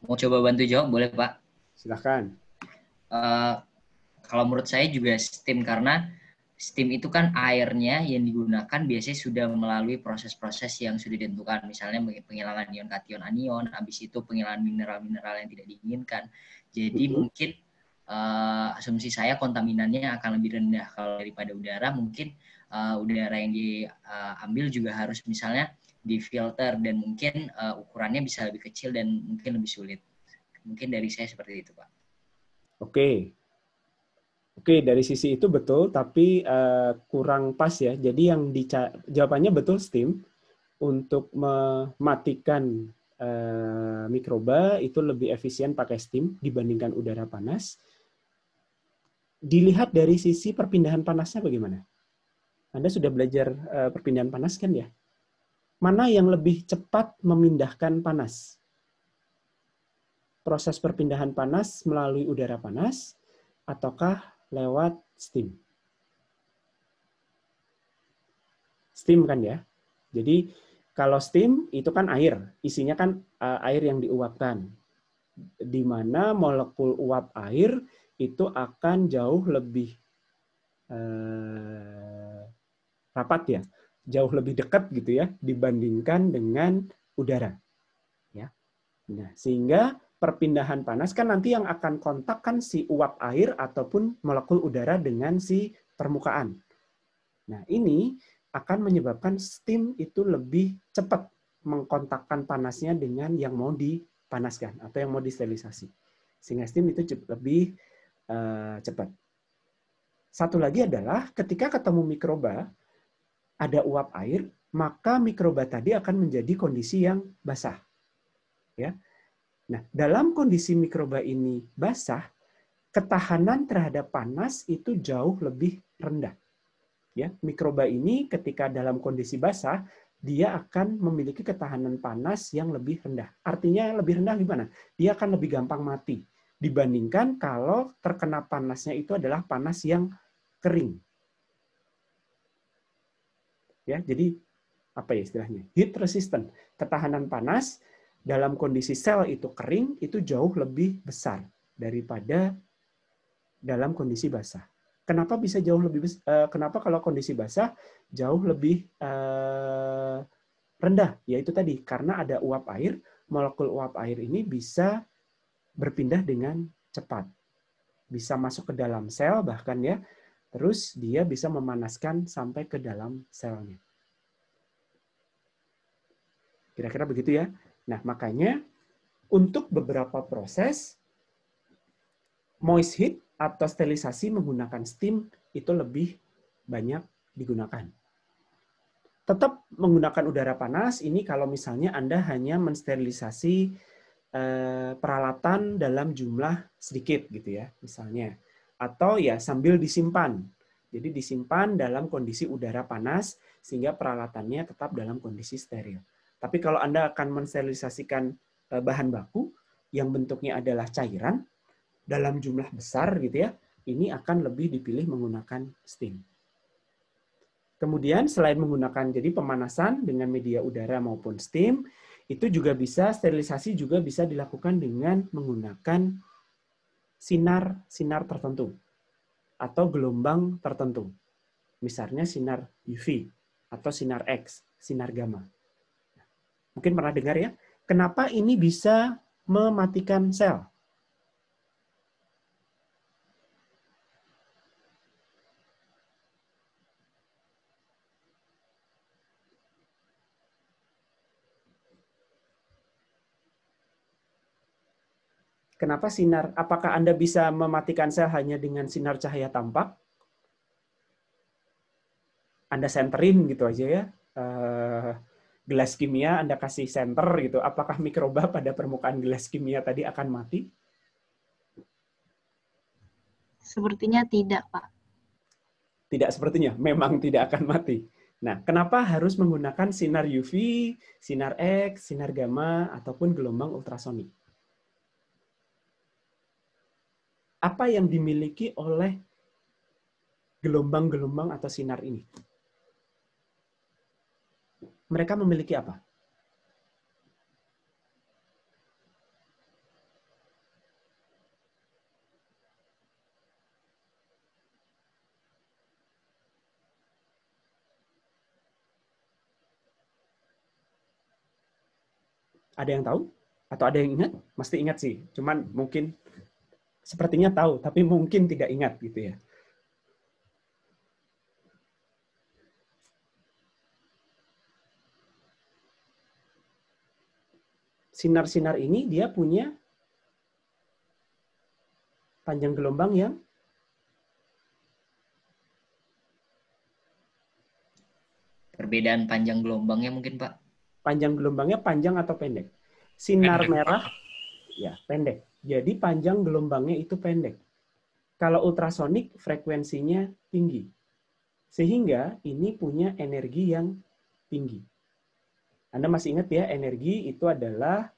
Mau coba bantu jawab boleh Pak? Silakan. Kalau menurut saya juga steam, karena steam itu kan airnya yang digunakan biasanya sudah melalui proses-proses yang sudah ditentukan. Misalnya penghilangan ion kation anion, habis itu penghilangan mineral-mineral yang tidak diinginkan. Jadi mungkin asumsi saya kontaminannya akan lebih rendah kalau daripada udara. Mungkin udara yang diambil juga harus misalnya difilter, dan mungkin ukurannya bisa lebih kecil dan mungkin lebih sulit. Mungkin dari saya seperti itu, Pak. Oke, dari sisi itu betul, tapi kurang pas ya. Jadi yang jawabannya betul steam. Untuk mematikan mikroba itu lebih efisien pakai steam dibandingkan udara panas. Dilihat dari sisi perpindahan panasnya bagaimana? Anda sudah belajar perpindahan panas kan ya? Mana yang lebih cepat memindahkan panas? Proses perpindahan panas melalui udara panas ataukah lewat steam? Steam kan ya? Jadi kalau steam itu kan air, isinya kan air yang diuapkan. Di mana molekul uap air itu akan jauh lebih rapat ya, jauh lebih dekat gitu ya dibandingkan dengan udara. Ya. Nah, sehingga perpindahan panas kan nanti yang akan kontak kan si uap air ataupun molekul udara dengan si permukaan. Nah, ini akan menyebabkan steam itu lebih cepat mengkontakkan panasnya dengan yang mau dipanaskan atau yang mau disterilisasi. Sehingga steam itu lebih cepat. Satu lagi adalah ketika ketemu mikroba, ada uap air, maka mikroba tadi akan menjadi kondisi yang basah. Ya. Nah, dalam kondisi mikroba ini basah, ketahanan terhadap panas itu jauh lebih rendah. Ya, mikroba ini ketika dalam kondisi basah, dia akan memiliki ketahanan panas yang lebih rendah. Artinya lebih rendah gimana? Dia akan lebih gampang mati dibandingkan kalau terkena panasnya itu adalah panas yang kering. Ya, jadi apa ya istilahnya? Heat resistant. Ketahanan panas dalam kondisi sel itu kering itu jauh lebih besar daripada dalam kondisi basah. Kenapa bisa jauh lebih kenapa kalau kondisi basah jauh lebih rendah? Yaitu tadi karena ada uap air, molekul uap air ini bisa berpindah dengan cepat. Bisa masuk ke dalam sel bahkan ya. Terus dia bisa memanaskan sampai ke dalam selnya. Kira-kira begitu ya. Nah, makanya untuk beberapa proses moist heat atau sterilisasi menggunakan steam itu lebih banyak digunakan. Tetap menggunakan udara panas ini kalau misalnya Anda hanya mensterilisasi peralatan dalam jumlah sedikit gitu ya, misalnya. Atau ya sambil disimpan. Jadi disimpan dalam kondisi udara panas sehingga peralatannya tetap dalam kondisi steril. Tapi kalau Anda akan mensterilisasikan bahan baku yang bentuknya adalah cairan dalam jumlah besar gitu ya, ini akan lebih dipilih menggunakan steam. Kemudian selain menggunakan jadi pemanasan dengan media udara maupun steam, itu juga bisa sterilisasi juga bisa dilakukan dengan menggunakan sinar tertentu atau gelombang tertentu. Misalnya sinar UV atau sinar X, sinar gamma. Mungkin pernah dengar ya, kenapa ini bisa mematikan sel? Kenapa sinar? Apakah Anda bisa mematikan sel hanya dengan sinar cahaya tampak? Anda senterin gitu aja ya. Gelas kimia Anda kasih senter gitu. Apakah mikroba pada permukaan gelas kimia tadi akan mati? Sepertinya tidak, Pak. Tidak sepertinya, memang tidak akan mati. Nah, kenapa harus menggunakan sinar UV, sinar X, sinar gamma, ataupun gelombang ultrasonik? Apa yang dimiliki oleh gelombang-gelombang atau sinar ini? Mereka memiliki apa? Ada yang tahu? Atau ada yang ingat? Mesti ingat sih. Cuman mungkin sepertinya tahu, tapi mungkin tidak ingat gitu ya. Sinar-sinar ini dia punya panjang gelombang yang Perbedaan panjang gelombangnya mungkin, Pak. panjang gelombangnya panjang atau pendek? Sinar Pendek, merah Pak. ya pendek. Jadi panjang gelombangnya itu pendek. Kalau ultrasonik frekuensinya tinggi. Sehingga ini punya energi yang tinggi. Anda masih ingat ya, energi itu adalah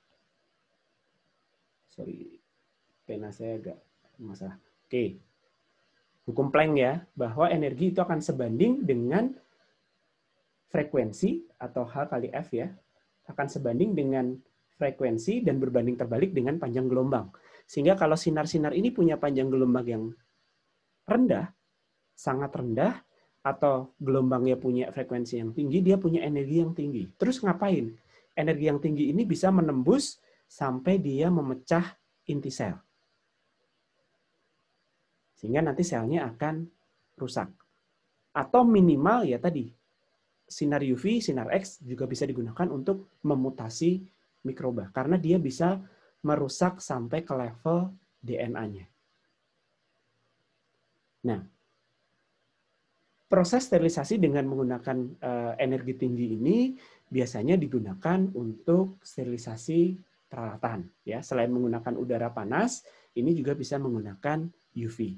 pena saya agak masalah. Oke. Hukum Planck ya, bahwa energi itu akan sebanding dengan frekuensi atau H kali F ya, akan sebanding dengan frekuensi dan berbanding terbalik dengan panjang gelombang. Sehingga kalau sinar-sinar ini punya panjang gelombang yang rendah, sangat rendah, atau gelombangnya punya frekuensi yang tinggi, dia punya energi yang tinggi. Terus ngapain? Energi yang tinggi ini bisa menembus sampai dia memecah inti sel. Sehingga nanti selnya akan rusak. Atau minimal ya tadi, sinar UV, sinar X juga bisa digunakan untuk memutasi mikroba. Karena dia bisa merusak sampai ke level DNA-nya. Nah, proses sterilisasi dengan menggunakan energi tinggi ini biasanya digunakan untuk sterilisasi peralatan. Ya, selain menggunakan udara panas, ini juga bisa menggunakan UV.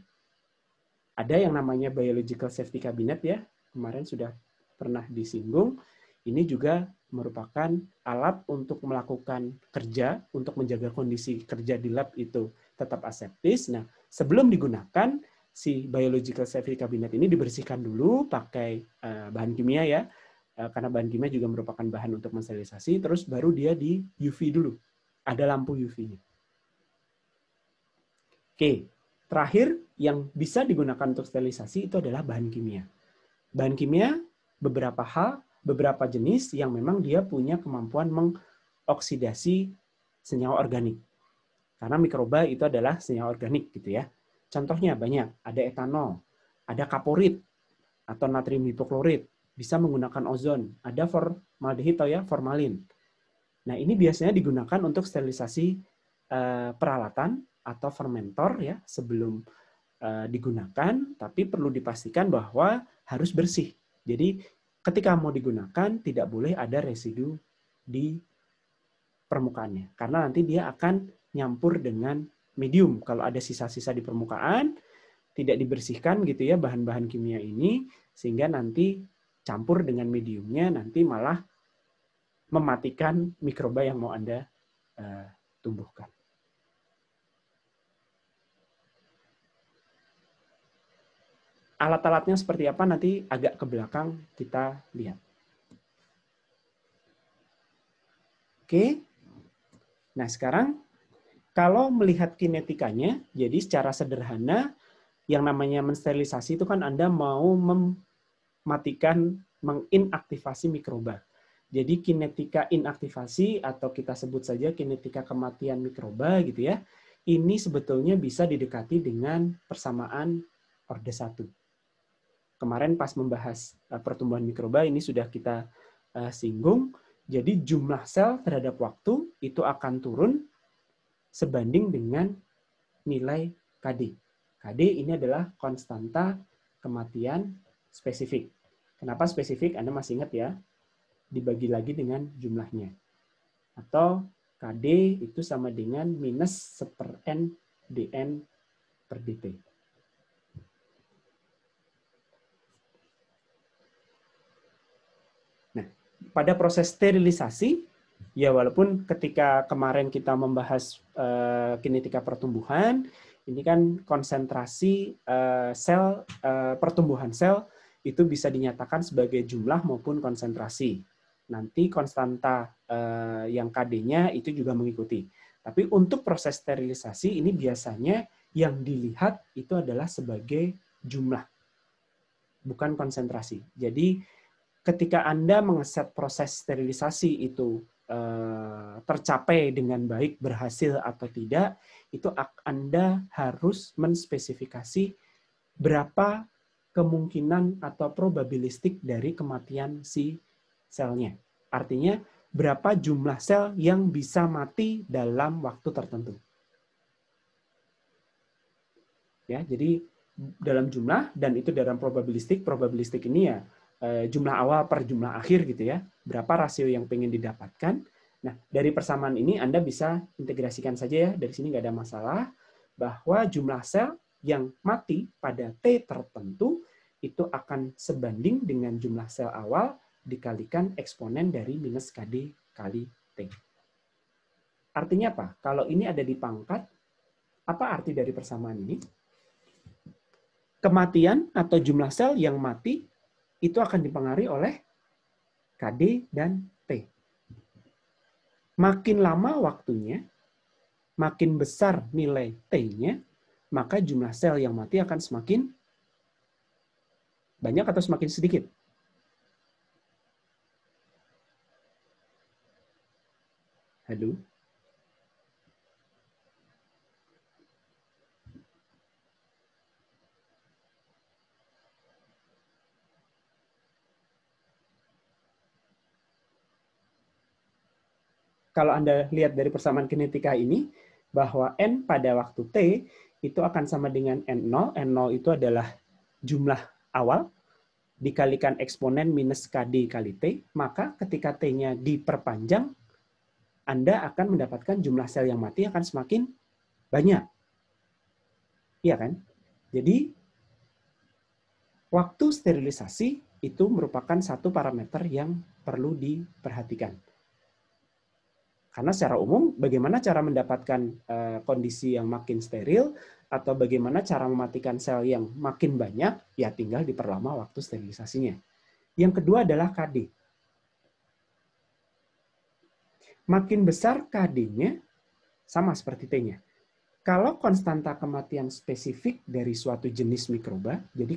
Ada yang namanya biological safety cabinet ya, kemarin sudah pernah disinggung. Ini juga merupakan alat untuk melakukan kerja, untuk menjaga kondisi kerja di lab itu tetap aseptis. Nah, sebelum digunakan, si biological safety cabinet ini dibersihkan dulu pakai bahan kimia ya, karena bahan kimia juga merupakan bahan untuk mensterilisasi, terus baru dia di UV dulu. Ada lampu UV-nya. Oke, terakhir yang bisa digunakan untuk sterilisasi itu adalah bahan kimia. Bahan kimia beberapa hal, beberapa jenis yang memang dia punya kemampuan mengoksidasi senyawa organik. Karena mikroba itu adalah senyawa organik gitu ya. Contohnya banyak, ada etanol, ada kaporit atau natrium hipoklorit, bisa menggunakan ozon, ada formaldehid atau ya formalin. Nah, ini biasanya digunakan untuk sterilisasi peralatan atau fermentor ya sebelum digunakan, tapi perlu dipastikan bahwa harus bersih. Jadi ketika mau digunakan tidak boleh ada residu di permukaannya, karena nanti dia akan nyampur dengan medium. Kalau ada sisa-sisa di permukaan tidak dibersihkan gitu ya bahan-bahan kimia ini, sehingga nanti campur dengan mediumnya, nanti malah mematikan mikroba yang mau Anda tumbuhkan. Alat-alatnya seperti apa nanti agak ke belakang kita lihat. Oke. Nah, sekarang kalau melihat kinetikanya, jadi secara sederhana yang namanya mensterilisasi itu kan Anda mau mematikan, menginaktivasi mikroba. Jadi kinetika inaktivasi atau kita sebut saja kinetika kematian mikroba gitu ya. Ini sebetulnya bisa didekati dengan persamaan orde 1. Kemarin pas membahas pertumbuhan mikroba ini sudah kita singgung. Jadi jumlah sel terhadap waktu itu akan turun sebanding dengan nilai KD. KD ini adalah konstanta kematian spesifik. Kenapa spesifik? Anda masih ingat ya? Dibagi lagi dengan jumlahnya. Atau KD itu sama dengan minus 1/n dn per dt. Nah, pada proses sterilisasi, ya walaupun ketika kemarin kita membahas kinetika pertumbuhan, ini kan konsentrasi sel, pertumbuhan sel itu bisa dinyatakan sebagai jumlah maupun konsentrasi. Nanti konstanta yang KD-nya itu juga mengikuti. Tapi untuk proses sterilisasi ini biasanya yang dilihat itu adalah sebagai jumlah, bukan konsentrasi. Jadi ketika Anda mengeset proses sterilisasi itu tercapai dengan baik, berhasil atau tidak, itu Anda harus menspesifikasi berapa kemungkinan atau probabilistik dari kematian si selnya. Artinya, berapa jumlah sel yang bisa mati dalam waktu tertentu. Ya, jadi dalam jumlah, dan itu dalam probabilistik. Probabilistik ini ya jumlah awal per jumlah akhir gitu ya. Berapa rasio yang pengen didapatkan. Nah, dari persamaan ini Anda bisa integrasikan saja ya. Dari sini nggak ada masalah. Bahwa jumlah sel yang mati pada T tertentu itu akan sebanding dengan jumlah sel awal dikalikan eksponen dari minus KD kali T. Artinya apa? Kalau ini ada di pangkat, apa arti dari persamaan ini? Kematian atau jumlah sel yang mati itu akan dipengaruhi oleh KD dan T. Makin lama waktunya, makin besar nilai T-nya, maka jumlah sel yang mati akan semakin banyak atau semakin sedikit. Halo? Kalau Anda lihat dari persamaan kinetika ini, bahwa N pada waktu T itu akan sama dengan N0. N0 itu adalah jumlah awal, dikalikan eksponen minus KD kali T, maka ketika T-nya diperpanjang, Anda akan mendapatkan jumlah sel yang mati akan semakin banyak. Iya kan? Jadi, waktu sterilisasi itu merupakan satu parameter yang perlu diperhatikan. Karena secara umum, bagaimana cara mendapatkan kondisi yang makin steril, atau bagaimana cara mematikan sel yang makin banyak, ya tinggal diperlama waktu sterilisasinya. Yang kedua adalah KD. Makin besar KD-nya, sama seperti T-nya. Kalau konstanta kematian spesifik dari suatu jenis mikroba, jadi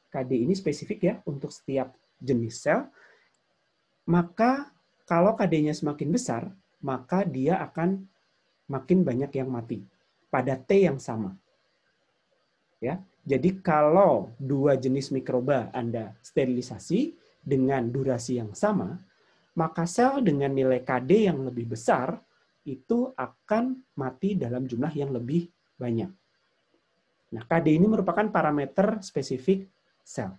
KD ini spesifik ya untuk setiap jenis sel, maka kalau KD-nya semakin besar, maka dia akan makin banyak yang mati pada T yang sama. Ya, jadi kalau dua jenis mikroba Anda sterilisasi dengan durasi yang sama, maka sel dengan nilai KD yang lebih besar itu akan mati dalam jumlah yang lebih banyak. Nah, KD ini merupakan parameter spesifik sel.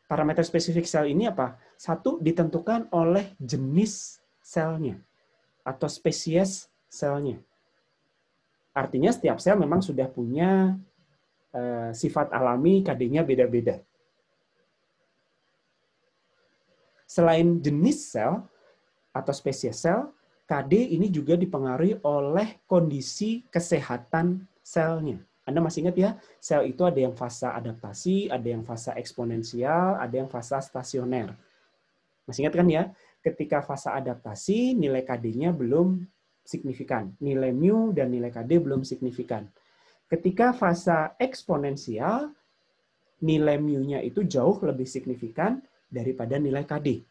Parameter spesifik sel ini apa? Satu, ditentukan oleh jenis selnya atau spesies selnya. Artinya setiap sel memang sudah punya sifat alami, KD-nya beda-beda. Selain jenis sel atau spesies sel, KD ini juga dipengaruhi oleh kondisi kesehatan selnya. Anda masih ingat ya, sel itu ada yang fase adaptasi, ada yang fase eksponensial, ada yang fase stasioner. Masih ingat kan ya, ketika fase adaptasi, nilai KD-nya belum signifikan. Nilai mu dan nilai KD belum signifikan. Ketika fase eksponensial, nilai mu-nya itu jauh lebih signifikan daripada nilai KD.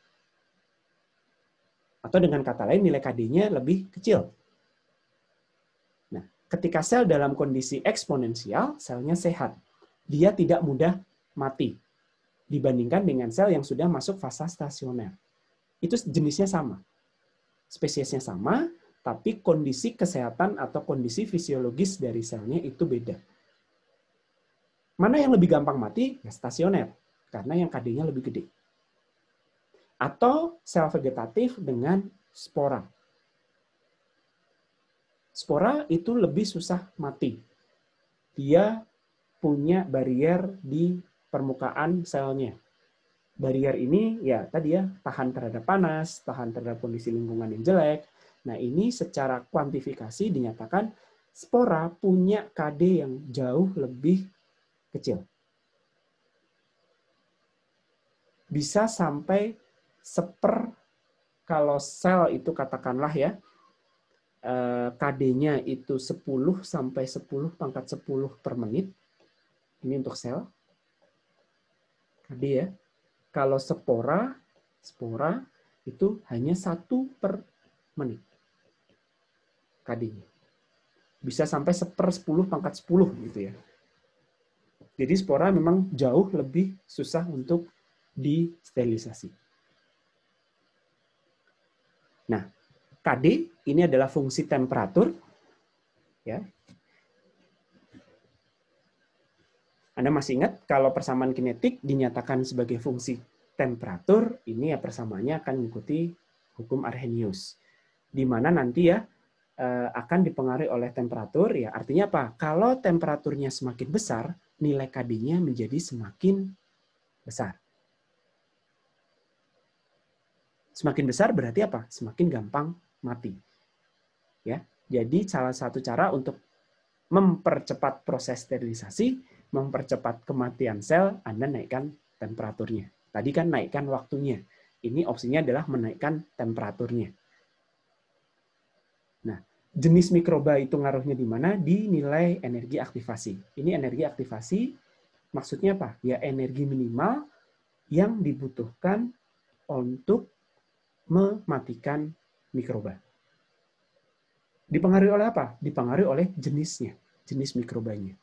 Atau dengan kata lain, nilai KD-nya lebih kecil. Nah, ketika sel dalam kondisi eksponensial, selnya sehat. Dia tidak mudah mati dibandingkan dengan sel yang sudah masuk fase stasioner. Itu jenisnya sama. Spesiesnya sama, tapi kondisi kesehatan atau kondisi fisiologis dari selnya itu beda. Mana yang lebih gampang mati? Ya stasioner, karena yang KD-nya lebih gede. Atau sel vegetatif dengan spora. Spora itu lebih susah mati. Dia punya barrier di permukaan selnya. Barrier ini ya tadi ya tahan terhadap panas, tahan terhadap kondisi lingkungan yang jelek. Nah, ini secara kuantifikasi dinyatakan spora punya KD yang jauh lebih kecil. Bisa sampai kalau sel itu katakanlah ya, KD-nya itu 10 sampai 10 pangkat 10 per menit. Ini untuk sel. KD ya. Kalau spora itu hanya 1 per menit. KD-nya. Bisa sampai 1/10 pangkat 10 gitu ya. Jadi spora memang jauh lebih susah untuk disterilisasi. Nah, KD ini adalah fungsi temperatur. Ya. Anda masih ingat kalau persamaan kinetik dinyatakan sebagai fungsi temperatur, ini ya persamaannya akan mengikuti hukum Arrhenius. Di mana nanti ya akan dipengaruhi oleh temperatur, ya artinya apa? Kalau temperaturnya semakin besar, nilai KD-nya menjadi semakin besar. Semakin besar berarti apa? Semakin gampang mati. Ya, jadi salah satu cara untuk mempercepat proses sterilisasi, mempercepat kematian sel, Anda naikkan temperaturnya. Tadi kan naikkan waktunya. Ini opsinya adalah menaikkan temperaturnya. Nah, jenis mikroba itu ngaruhnya di mana? Di nilai energi aktivasi. Ini energi aktivasi maksudnya apa? Ya energi minimal yang dibutuhkan untuk mematikan mikroba. Dipengaruhi oleh apa? Dipengaruhi oleh jenisnya, jenis mikrobanya.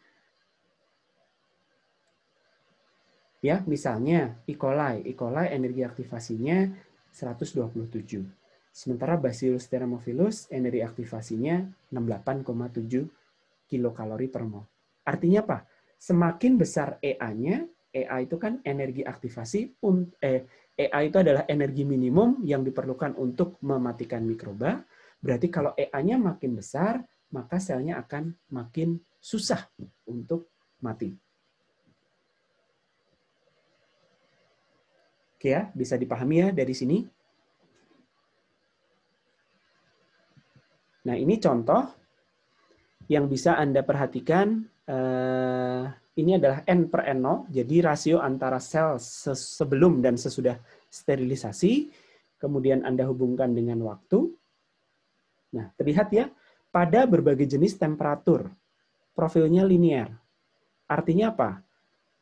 Ya, misalnya E. coli energi aktivasinya 127. Sementara Bacillus thermophilus energi aktivasinya 68,7 kilokalori per mol. Artinya apa? Semakin besar EA-nya, EA itu kan energi aktivasi, EA itu adalah energi minimum yang diperlukan untuk mematikan mikroba. Berarti kalau EA-nya makin besar, maka selnya akan makin susah untuk mati. Oke ya, bisa dipahami ya dari sini. Nah, ini contoh yang bisa Anda perhatikan. Ini adalah N/N0, jadi rasio antara sel sebelum dan sesudah sterilisasi. Kemudian Anda hubungkan dengan waktu. Nah, terlihat ya, pada berbagai jenis temperatur, profilnya linear. Artinya apa?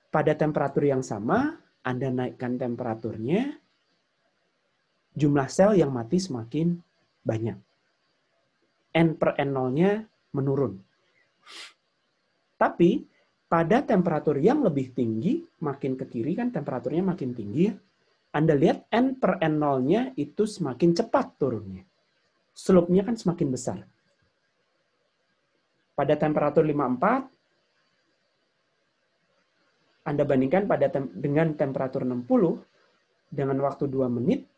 Pada temperatur yang sama, Anda naikkan temperaturnya, jumlah sel yang mati semakin banyak. N/N0-nya menurun. Tapi pada temperatur yang lebih tinggi, makin ke kiri kan temperaturnya makin tinggi. Anda lihat N/N0-nya itu semakin cepat turunnya. Slope-nya kan semakin besar. Pada temperatur 54, Anda bandingkan dengan temperatur 60, dengan waktu 2 menit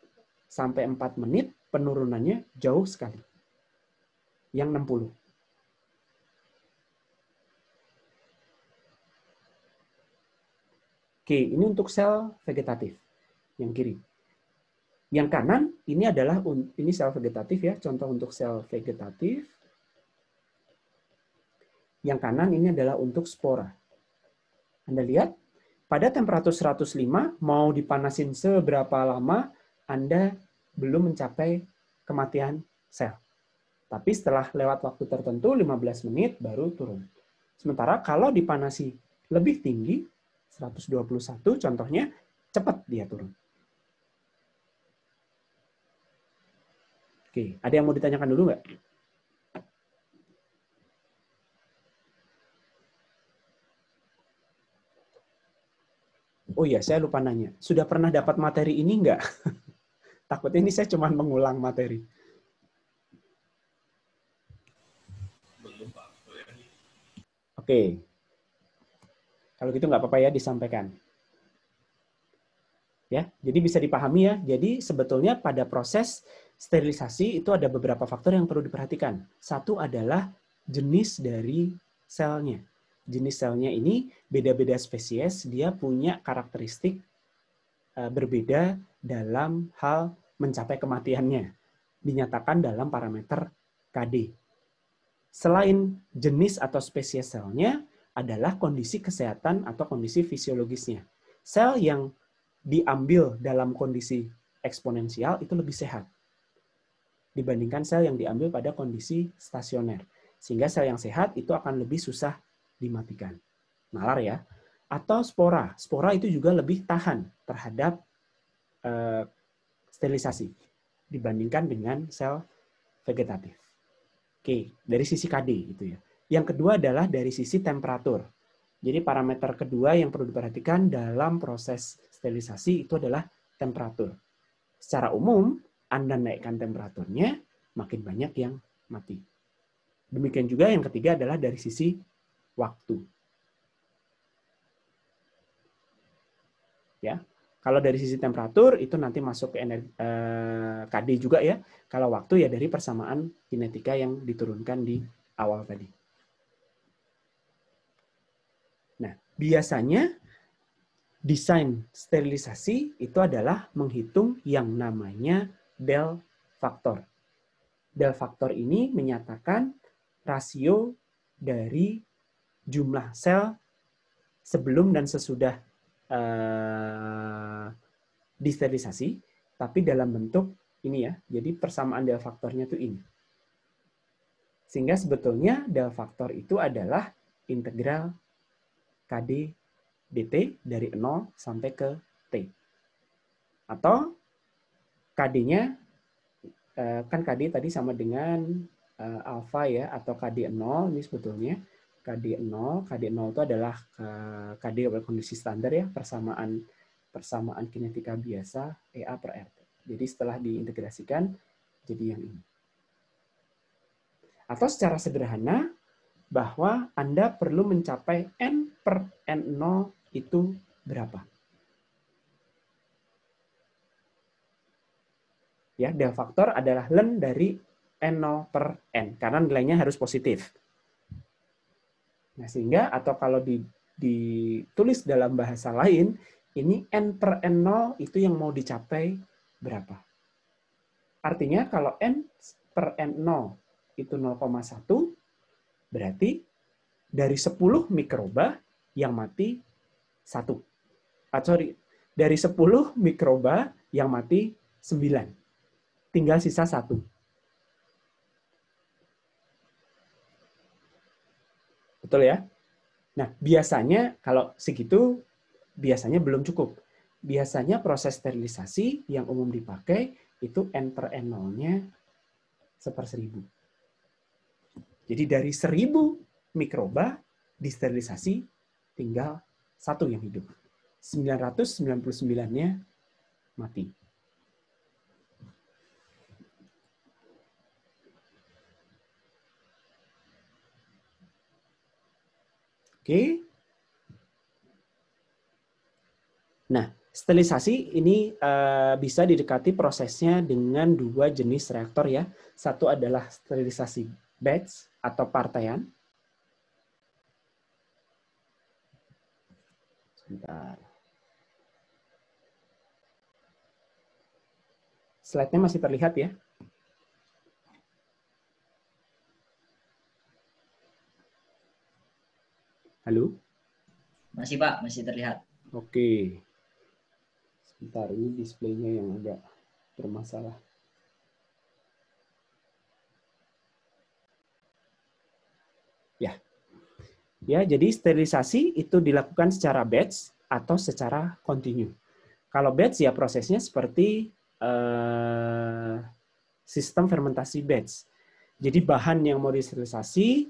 sampai 4 menit, penurunannya jauh sekali. Yang 60. Oke, ini untuk sel vegetatif. Yang kiri. Yang kanan, ini sel vegetatif ya, contoh untuk sel vegetatif. Yang kanan ini adalah untuk spora. Anda lihat, pada temperatur 105, mau dipanasin seberapa lama, Anda belum mencapai kematian sel. Tapi setelah lewat waktu tertentu, 15 menit, baru turun. Sementara kalau dipanasi lebih tinggi, 121 contohnya, cepat dia turun. Oke, ada yang mau ditanyakan dulu nggak? Oh iya, saya lupa nanya. Sudah pernah dapat materi ini nggak? Takutnya ini saya cuma mengulang materi. Oke. Kalau gitu nggak apa-apa ya disampaikan. Ya, jadi bisa dipahami ya. Jadi sebetulnya pada proses sterilisasi itu ada beberapa faktor yang perlu diperhatikan. Satu adalah jenis dari selnya. Jenis selnya ini beda-beda spesies, dia punya karakteristik berbeda dalam hal mencapai kematiannya. Dinyatakan dalam parameter KD. Selain jenis atau spesies selnya adalah kondisi kesehatan atau kondisi fisiologisnya. Sel yang diambil dalam kondisi eksponensial itu lebih sehat dibandingkan sel yang diambil pada kondisi stasioner. Sehingga sel yang sehat itu akan lebih susah dimatikan. Nalar ya. Atau spora. Spora itu juga lebih tahan terhadap sterilisasi dibandingkan dengan sel vegetatif. Oke, dari sisi KD gitu ya. Yang kedua adalah dari sisi temperatur. Jadi parameter kedua yang perlu diperhatikan dalam proses sterilisasi itu adalah temperatur. Secara umum, Anda naikkan temperaturnya, makin banyak yang mati. Demikian juga yang ketiga adalah dari sisi waktu. Ya, kalau dari sisi temperatur itu nanti masuk ke KD juga ya. Kalau waktu ya dari persamaan kinetika yang diturunkan di awal tadi. Nah, biasanya desain sterilisasi itu adalah menghitung yang namanya Del faktor. Del faktor ini menyatakan rasio dari jumlah sel sebelum dan sesudah disterilisasi, tapi dalam bentuk ini ya. Jadi persamaan del faktornya itu ini. Sehingga sebetulnya del faktor itu adalah integral KD dt dari 0 sampai ke T. Atau KD-nya, kan KD tadi sama dengan alfa ya, atau KD 0, ini sebetulnya KD 0. KD 0 itu adalah KD pada kondisi standar ya, persamaan kinetika biasa EA per RT. Jadi setelah diintegrasikan, jadi yang ini. Atau secara sederhana, bahwa Anda perlu mencapai N per N0 itu berapa? Ya, del faktor adalah len dari N0 per N, karena nilainya harus positif. Nah, sehingga, atau kalau ditulis dalam bahasa lain, ini N per N0 itu yang mau dicapai berapa? Artinya, kalau N per N0 itu 0,1, berarti dari 10 mikroba yang mati 1. Dari 10 mikroba yang mati 9. Tinggal sisa 1. Betul ya? Nah, biasanya kalau segitu, biasanya belum cukup. Biasanya proses sterilisasi yang umum dipakai itu N per N0-nya 1/1000. Jadi dari 1000 mikroba disterilisasi tinggal 1 yang hidup. 999-nya mati. Oke. Nah, sterilisasi ini bisa didekati prosesnya dengan 2 jenis reaktor ya. Satu adalah sterilisasi batch atau partaian. Sebentar. Slide-nya masih terlihat ya? Halo? Masih Pak, masih terlihat. Oke. Sebentar, ini displaynya yang agak bermasalah. Ya. Ya, jadi sterilisasi itu dilakukan secara batch atau secara kontinu. Kalau batch ya prosesnya seperti sistem fermentasi batch. Jadi bahan yang mau disterilisasi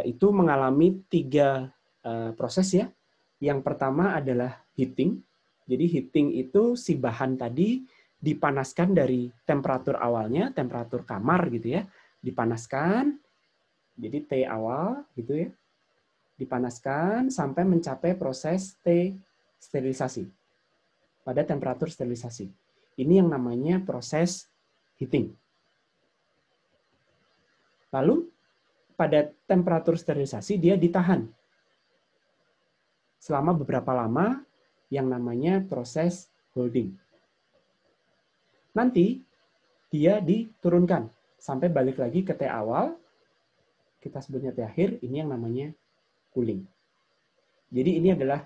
itu mengalami 3 proses ya. Yang pertama adalah heating. Jadi heating itu si bahan tadi dipanaskan dari temperatur awalnya, temperatur kamar gitu ya, dipanaskan, Jadi T awal gitu ya, dipanaskan sampai mencapai proses T sterilisasi pada temperatur sterilisasi. Ini yang namanya proses heating. Lalu pada temperatur sterilisasi dia ditahan selama beberapa lama yang namanya proses holding. Nanti dia diturunkan sampai balik lagi ke T awal, kita sebutnya T akhir, ini yang namanya cooling. Jadi ini adalah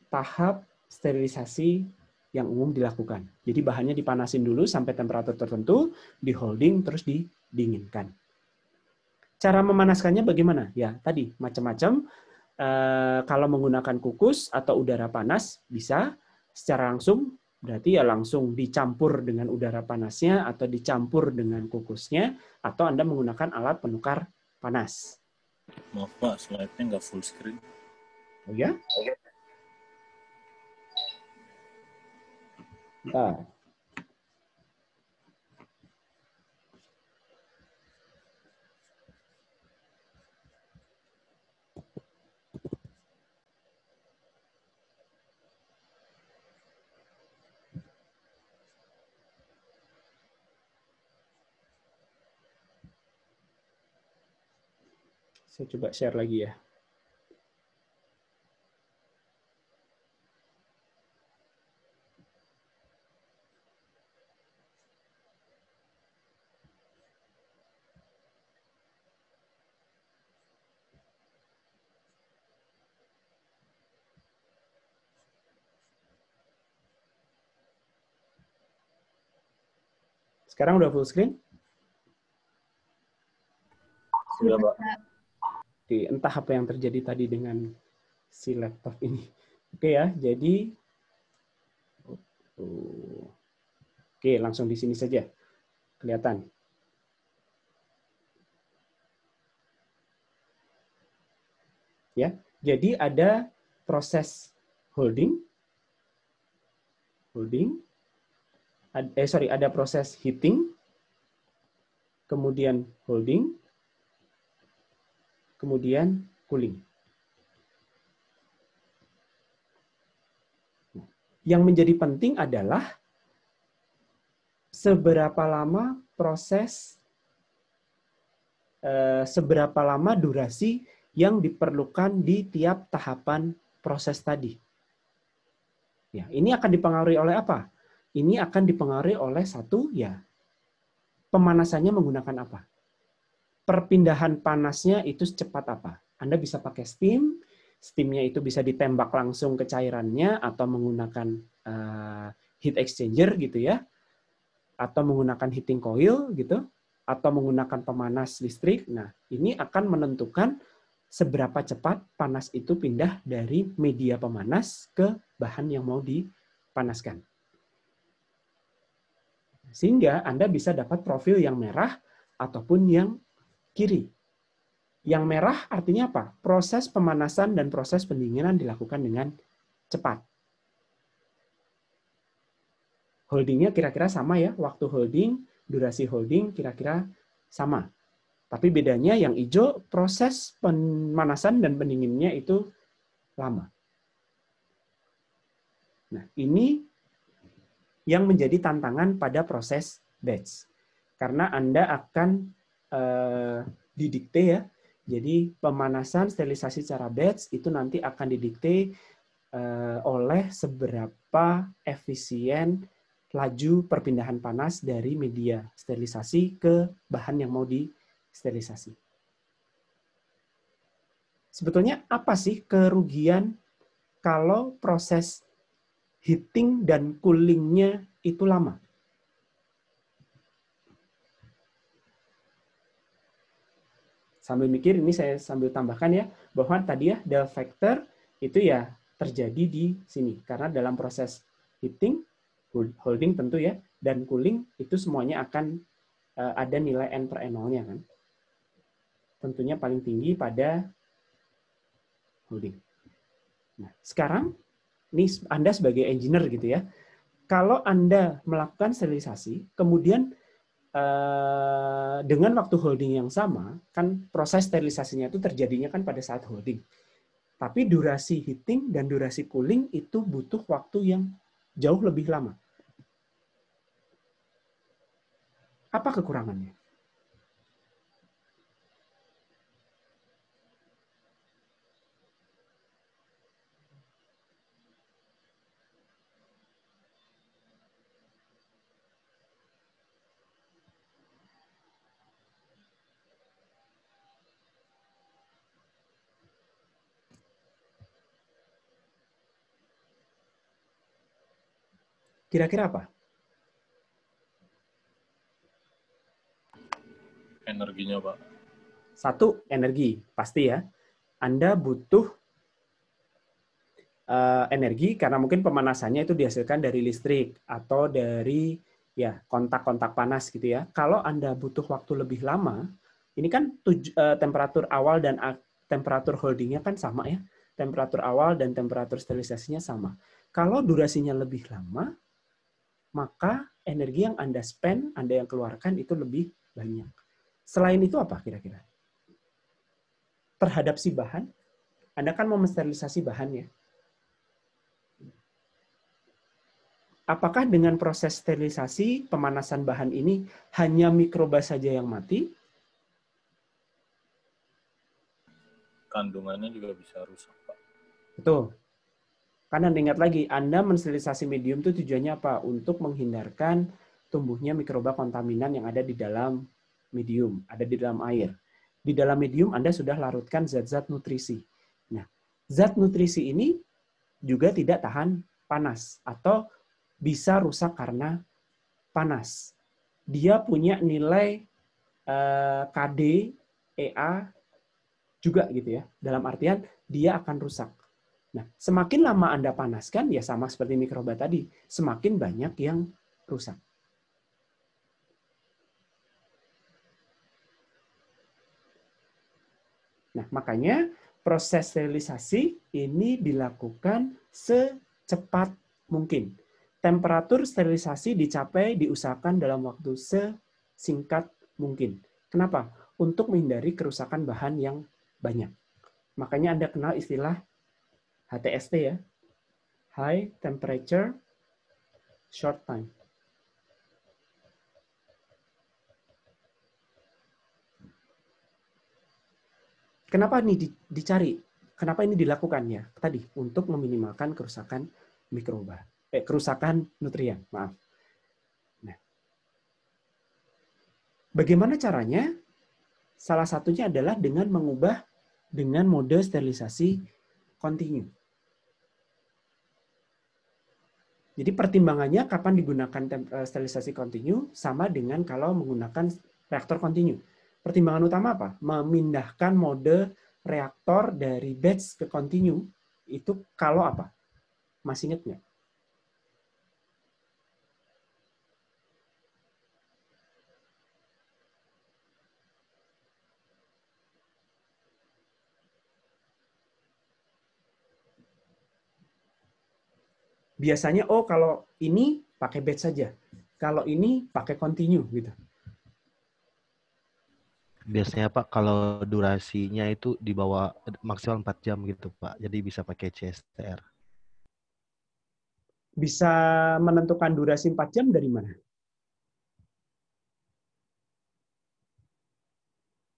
tahap sterilisasi yang umum dilakukan. Jadi bahannya dipanasin dulu sampai temperatur tertentu, di holding, terus didinginkan. Cara memanaskannya bagaimana? Ya, tadi macam-macam. Kalau menggunakan kukus atau udara panas, bisa secara langsung, berarti ya langsung dicampur dengan udara panasnya atau dicampur dengan kukusnya, atau Anda menggunakan alat penukar panas. Maaf Pak, slide-nya nggak full screen. Oh ya? Bentar. Saya coba share lagi ya. Sekarang udah full screen? Sudah Pak. Oke, entah apa yang terjadi tadi dengan si laptop ini. Oke ya, jadi oke, langsung di sini saja. Kelihatan. Ya, jadi ada proses holding, ada proses heating, kemudian holding, kemudian cooling. Yang menjadi penting adalah seberapa lama durasi yang diperlukan di tiap tahapan proses tadi. Ya, ini akan dipengaruhi oleh apa? Ini akan dipengaruhi oleh satu, ya, pemanasannya menggunakan apa? Perpindahan panasnya itu secepat apa? Anda bisa pakai steam, steamnya itu bisa ditembak langsung ke cairannya, atau menggunakan heat exchanger gitu ya, atau menggunakan heating coil gitu, atau menggunakan pemanas listrik. Nah, ini akan menentukan seberapa cepat panas itu pindah dari media pemanas ke bahan yang mau dipanaskan. Sehingga Anda bisa dapat profil yang merah ataupun yang kiri. Yang merah artinya apa? Proses pemanasan dan proses pendinginan dilakukan dengan cepat. Holdingnya kira-kira sama ya, waktu holding, durasi holding kira-kira sama. Tapi bedanya yang hijau, proses pemanasan dan pendinginnya itu lama. Nah, ini yang menjadi tantangan pada proses batch. Karena Anda akan didikte ya. Jadi pemanasan sterilisasi secara batch itu nanti akan didikte oleh seberapa efisien laju perpindahan panas dari media sterilisasi ke bahan yang mau disterilisasi. Sebetulnya apa sih kerugian kalau proses heating dan coolingnya itu lama? Sambil mikir, ini saya sambil tambahkan ya, bahwa tadi ya delta factor itu ya terjadi di sini. Karena dalam proses heating, holding tentu ya, dan cooling itu semuanya akan ada nilai N per N0-nya kan. Tentunya paling tinggi pada holding. Nah, sekarang ini Anda sebagai engineer gitu ya. Kalau Anda melakukan sterilisasi, kemudian dengan waktu holding yang sama, kan proses sterilisasinya itu terjadinya kan pada saat holding. Tapi durasi heating dan durasi cooling itu butuh waktu yang jauh lebih lama. Apa kekurangannya? Kira-kira apa? Energinya, Pak. Satu, energi. Pasti ya. Anda butuh energi karena mungkin pemanasannya itu dihasilkan dari listrik atau dari ya kontak-kontak panas gitu ya. Kalau Anda butuh waktu lebih lama, ini kan temperatur awal dan temperatur holdingnya kan sama ya. Temperatur awal dan temperatur sterilisasinya sama. Kalau durasinya lebih lama, maka energi yang Anda spend, Anda yang keluarkan itu lebih banyak. Selain itu apa kira-kira? Terhadap si bahan, Anda kan mau mensterilisasi bahan ya. Apakah dengan proses sterilisasi, pemanasan bahan ini hanya mikroba saja yang mati? Kandungannya juga bisa rusak, Pak. Betul. Karena ingat lagi, Anda mensterilisasi medium itu tujuannya apa? Untuk menghindarkan tumbuhnya mikroba kontaminan yang ada di dalam medium, ada di dalam air. Di dalam medium Anda sudah larutkan zat-zat nutrisi. Nah, zat nutrisi ini juga tidak tahan panas atau bisa rusak karena panas. Dia punya nilai KD, EA juga gitu ya. Dalam artian dia akan rusak. Nah, semakin lama Anda panaskan, ya sama seperti mikroba tadi, semakin banyak yang rusak. Nah, makanya proses sterilisasi ini dilakukan secepat mungkin. Temperatur sterilisasi diusahakan dalam waktu sesingkat mungkin. Kenapa? Untuk menghindari kerusakan bahan yang banyak. Makanya Anda kenal istilah HTST ya, High Temperature Short Time. Kenapa ini dicari? Kenapa ini dilakukan ya? Tadi untuk meminimalkan kerusakan mikroba, kerusakan nutrien. Maaf. Nah, bagaimana caranya? Salah satunya adalah dengan mengubah dengan mode sterilisasi kontinu. Jadi pertimbangannya kapan digunakan sterilisasi kontinu sama dengan kalau menggunakan reaktor kontinu. Pertimbangan utama apa? Memindahkan mode reaktor dari batch ke kontinu itu kalau apa? Masih ingat nggak? Biasanya kalau ini pakai batch saja, kalau ini pakai continue gitu. Biasanya Pak kalau durasinya itu di bawah maksimal 4 jam gitu Pak. Jadi bisa pakai CSTR. Bisa menentukan durasi 4 jam dari mana?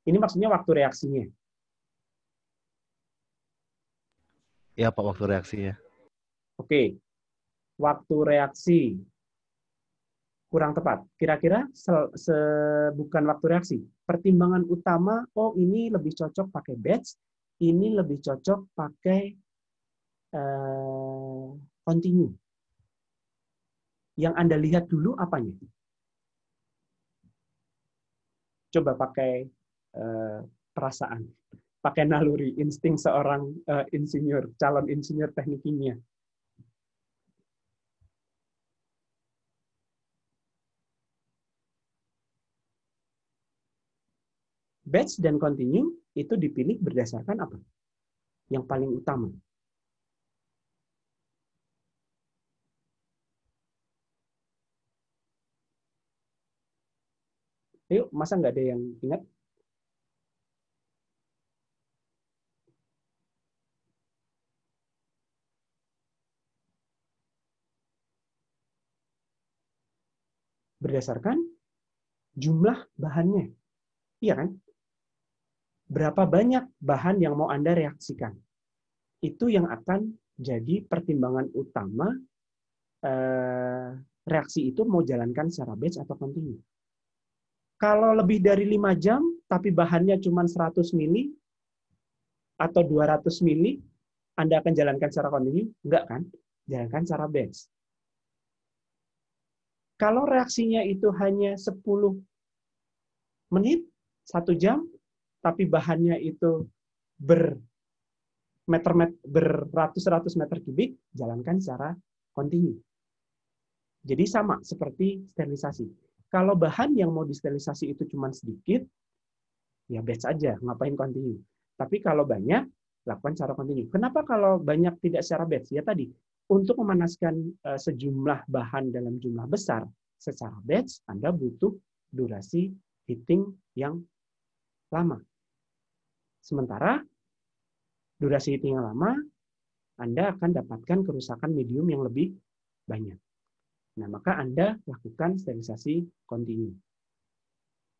Ini maksudnya waktu reaksinya. Iya Pak, waktu reaksinya. Oke. Waktu reaksi kurang tepat. Kira-kira bukan waktu reaksi. Pertimbangan utama, ini lebih cocok pakai batch, ini lebih cocok pakai continue. Yang Anda lihat dulu apanya? Coba pakai perasaan, pakai naluri, insting seorang insinyur, calon insinyur teknik kimia. Batch dan continue itu dipilih berdasarkan apa? Yang paling utama. Ayo, masa nggak ada yang ingat? Berdasarkan jumlah bahannya. Iya kan? Berapa banyak bahan yang mau Anda reaksikan? Itu yang akan jadi pertimbangan utama reaksi itu mau jalankan secara batch atau continue. Kalau lebih dari 5 jam, tapi bahannya cuma 100 mili atau 200 mili, Anda akan jalankan secara continue? Enggak kan? Jalankan secara batch. Kalau reaksinya itu hanya 10 menit, 1 jam, tapi bahannya itu beratus-ratus meter kubik, jalankan secara continue. Jadi sama seperti sterilisasi. Kalau bahan yang mau disterilisasi itu cuma sedikit, ya batch aja, ngapain continue. Tapi kalau banyak, lakukan secara continue. Kenapa kalau banyak tidak secara batch? Ya tadi, untuk memanaskan sejumlah bahan dalam jumlah besar secara batch, Anda butuh durasi heating yang lama. Sementara durasi heating yang lama, Anda akan dapatkan kerusakan medium yang lebih banyak. Nah, maka Anda lakukan sterilisasi kontinu.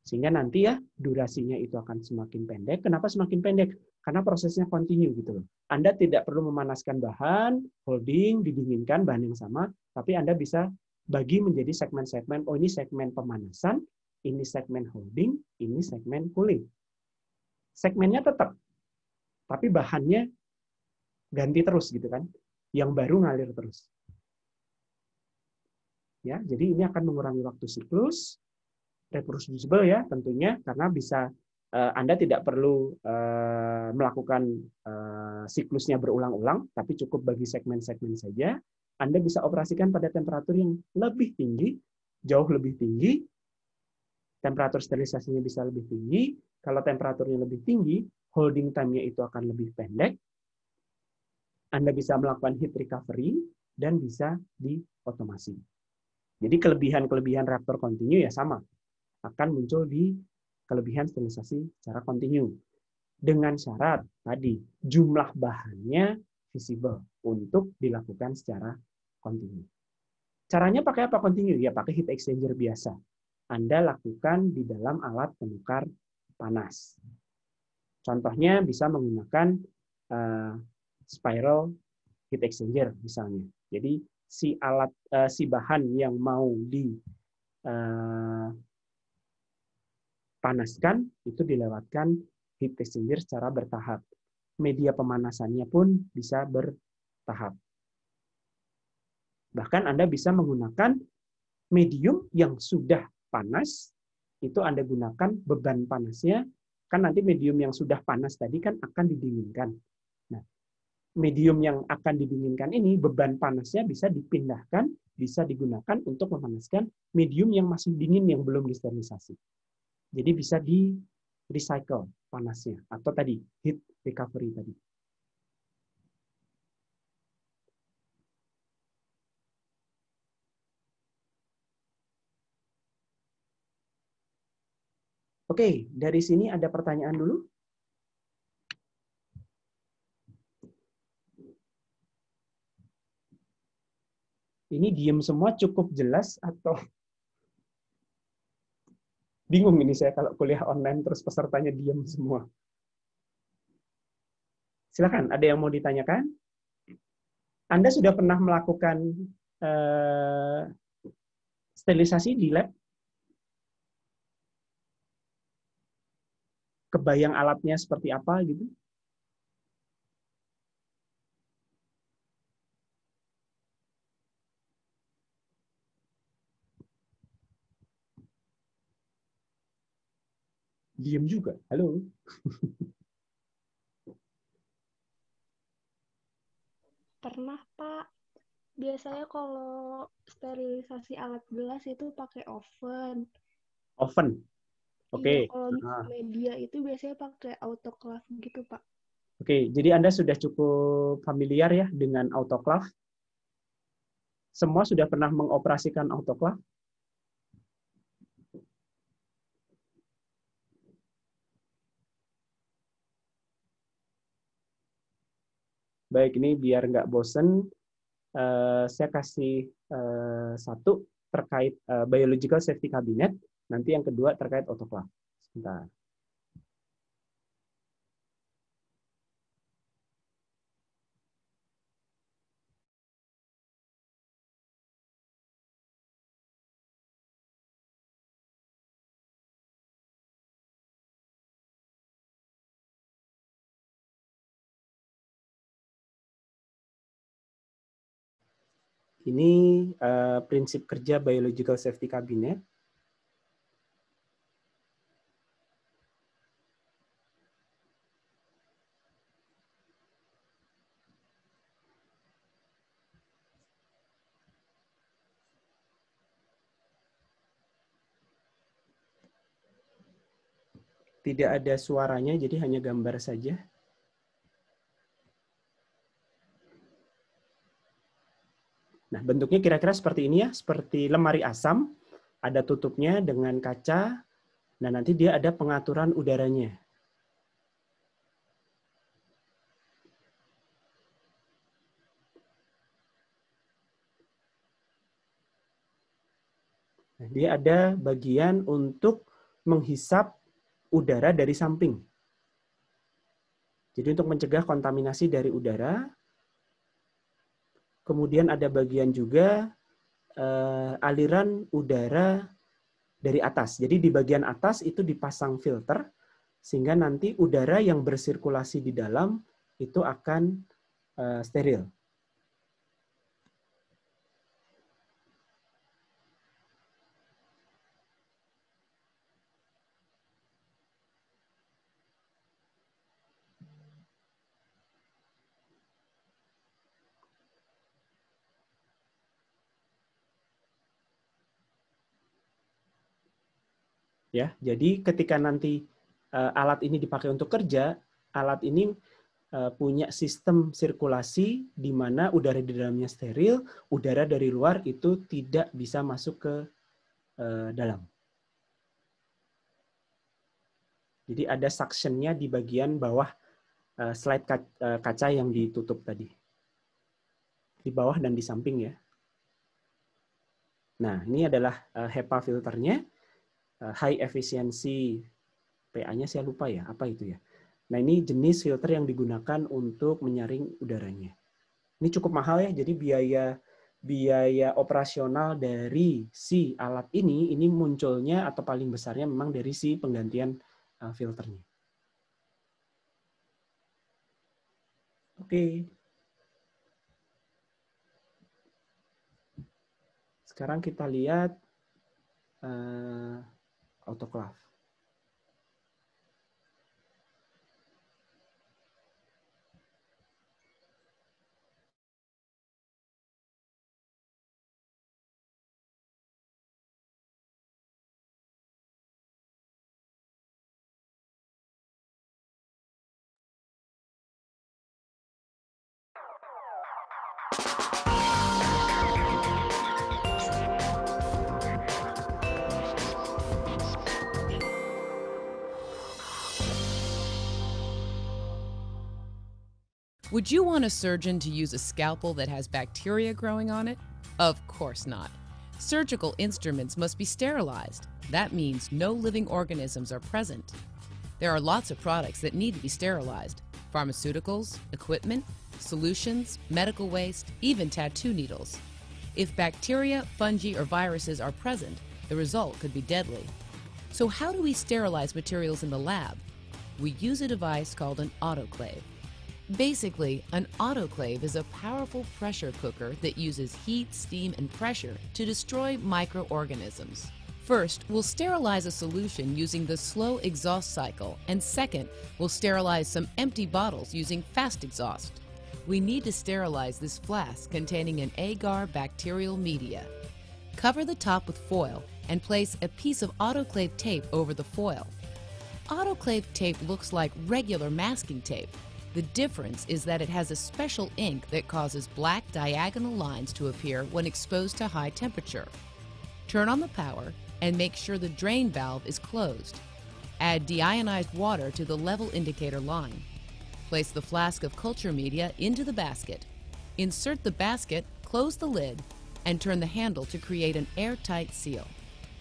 Sehingga nanti ya durasinya itu akan semakin pendek. Kenapa semakin pendek? Karena prosesnya kontinu gitu loh. Anda tidak perlu memanaskan bahan, holding, didinginkan bahan yang sama, tapi Anda bisa bagi menjadi segmen-segmen. Oh, ini segmen pemanasan, ini segmen holding, ini segmen cooling. Segmennya tetap, tapi bahannya ganti terus gitu kan. Yang baru ngalir terus. Ya, jadi ini akan mengurangi waktu siklus, reproducible ya tentunya, karena bisa Anda tidak perlu melakukan siklusnya berulang-ulang, tapi cukup bagi segmen-segmen saja. Anda bisa operasikan pada temperatur yang lebih tinggi, jauh lebih tinggi, temperatur sterilisasinya bisa lebih tinggi. Kalau temperaturnya lebih tinggi, holding time-nya itu akan lebih pendek. Anda bisa melakukan heat recovery dan bisa diotomasi. Jadi kelebihan-kelebihan reaktor kontinu ya sama, akan muncul di kelebihan sterilisasi secara kontinu. Dengan syarat tadi, jumlah bahannya visible untuk dilakukan secara kontinu. Caranya pakai apa kontinu? Ya pakai heat exchanger biasa. Anda lakukan di dalam alat penukar panas. Contohnya bisa menggunakan spiral heat exchanger misalnya. Jadi si bahan yang mau dipanaskan itu dilewatkan heat exchanger secara bertahap. Media pemanasannya pun bisa bertahap. Bahkan Anda bisa menggunakan medium yang sudah panas, itu Anda gunakan beban panasnya, kan nanti medium yang sudah panas tadi kan akan didinginkan. Nah, medium yang akan didinginkan ini, beban panasnya bisa dipindahkan, bisa digunakan untuk memanaskan medium yang masih dingin yang belum disterilisasi. Jadi bisa di-recycle panasnya, atau tadi, heat recovery tadi. Oke, dari sini ada pertanyaan dulu. Ini diem semua cukup jelas atau bingung ini saya kalau kuliah online terus pesertanya diem semua. Silakan, ada yang mau ditanyakan? Anda sudah pernah melakukan sterilisasi di lab? Kebayang alatnya seperti apa gitu? Diem juga. Halo. Pernah, Pak. Biasanya kalau sterilisasi alat gelas itu pakai oven. Oven. Oke. Iya, kalau media itu biasanya pakai autoclave gitu, Pak. Oke, jadi Anda sudah cukup familiar ya dengan autoclave? Semua sudah pernah mengoperasikan autoclave? Baik, ini biar nggak bosen, saya kasih satu terkait biological safety cabinet, nanti yang kedua terkait autoclave. Sebentar. Ini prinsip kerja biological safety cabinet. Tidak ada suaranya, jadi hanya gambar saja. Nah, bentuknya kira-kira seperti ini ya, seperti lemari asam, ada tutupnya dengan kaca, nah nanti dia ada pengaturan udaranya. Nah, dia ada bagian untuk menghisap udara dari samping. Jadi untuk mencegah kontaminasi dari udara. Kemudian ada bagian juga aliran udara dari atas. Jadi di bagian atas itu dipasang filter, sehingga nanti udara yang bersirkulasi di dalam itu akan steril. Ya, jadi ketika nanti alat ini dipakai untuk kerja, alat ini punya sistem sirkulasi di mana udara di dalamnya steril, udara dari luar itu tidak bisa masuk ke dalam. Jadi ada suction-nya di bagian bawah slide kaca yang ditutup tadi. Di bawah dan di samping ya. Nah, ini adalah HEPA filternya. High efficiency, PA-nya saya lupa ya, apa itu ya. Nah, ini jenis filter yang digunakan untuk menyaring udaranya. Ini cukup mahal ya, jadi biaya operasional dari si alat ini munculnya atau paling besarnya memang dari si penggantian filternya. Oke. Sekarang kita lihat autoclave. Would you want a surgeon to use a scalpel that has bacteria growing on it? Of course not. Surgical instruments must be sterilized. That means no living organisms are present. There are lots of products that need to be sterilized: pharmaceuticals, equipment, solutions, medical waste, even tattoo needles. If bacteria, fungi, or viruses are present, the result could be deadly. So how do we sterilize materials in the lab? We use a device called an autoclave. Basically, an autoclave is a powerful pressure cooker that uses heat, steam, and pressure to destroy microorganisms. First, we'll sterilize a solution using the slow exhaust cycle, and second, we'll sterilize some empty bottles using fast exhaust. We need to sterilize this flask containing an agar bacterial media. Cover the top with foil and place a piece of autoclave tape over the foil. Autoclave tape looks like regular masking tape. The difference is that it has a special ink that causes black diagonal lines to appear when exposed to high temperature. Turn on the power and make sure the drain valve is closed. Add deionized water to the level indicator line. place the flask of culture media into the basket. Insert the basket, close the lid, and turn the handle to create an airtight seal.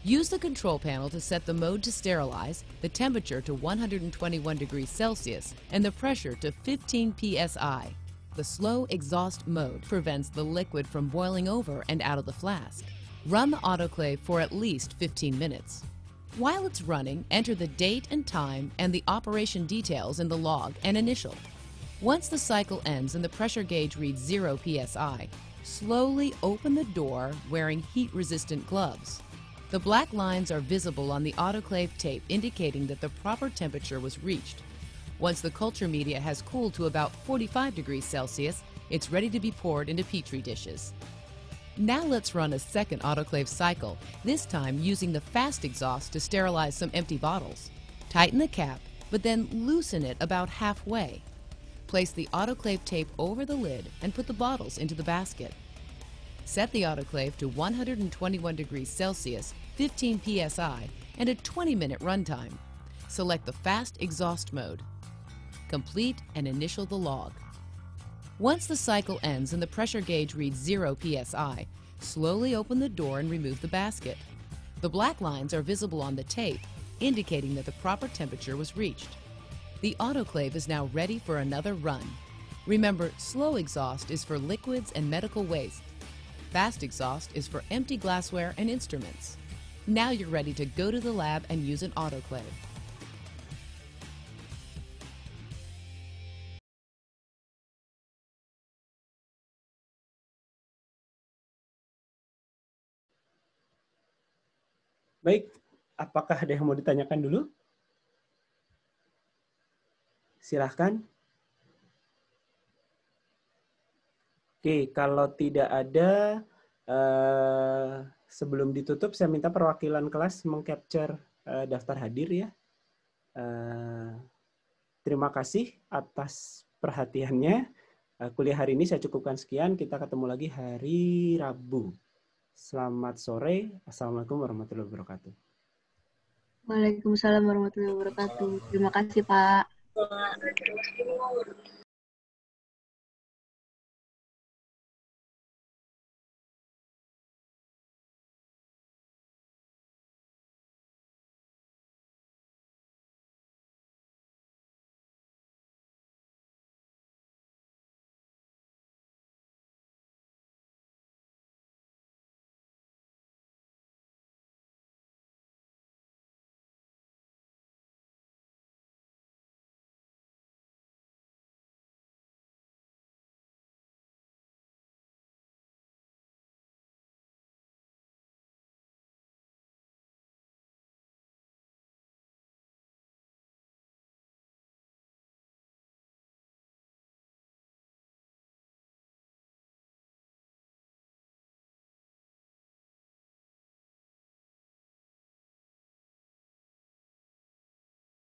Use the control panel to set the mode to sterilize, the temperature to 121 degrees Celsius, and the pressure to 15 psi. The slow exhaust mode prevents the liquid from boiling over and out of the flask. Run the autoclave for at least 15 minutes. While it's running, enter the date and time and the operation details in the log and initial. Once the cycle ends and the pressure gauge reads 0 psi, slowly open the door wearing heat-resistant gloves. The black lines are visible on the autoclave tape, indicating that the proper temperature was reached. Once the culture media has cooled to about 45 degrees Celsius, it's ready to be poured into Petri dishes. Now let's run a second autoclave cycle, this time using the fast exhaust to sterilize some empty bottles. Tighten the cap, but then loosen it about halfway. Place the autoclave tape over the lid and put the bottles into the basket. Set the autoclave to 121 degrees Celsius, 15 psi, and a 20-minute runtime. Select the fast exhaust mode. Complete and initial the log. Once the cycle ends and the pressure gauge reads 0 psi, slowly open the door and remove the basket. The black lines are visible on the tape, indicating that the proper temperature was reached. The autoclave is now ready for another run. Remember, slow exhaust is for liquids and medical waste. Fast exhaust is for empty glassware and instruments. Now you're ready to go to the lab and use an autoclave. Baik, apakah ada yang mau ditanyakan dulu? Silahkan. Oke, kalau tidak ada, sebelum ditutup, saya minta perwakilan kelas meng-capture daftar hadir ya. Terima kasih atas perhatiannya. Kuliah hari ini saya cukupkan sekian. Kita ketemu lagi hari Rabu. Selamat sore. Assalamualaikum warahmatullahi wabarakatuh. Waalaikumsalam warahmatullahi wabarakatuh. Terima kasih, Pak.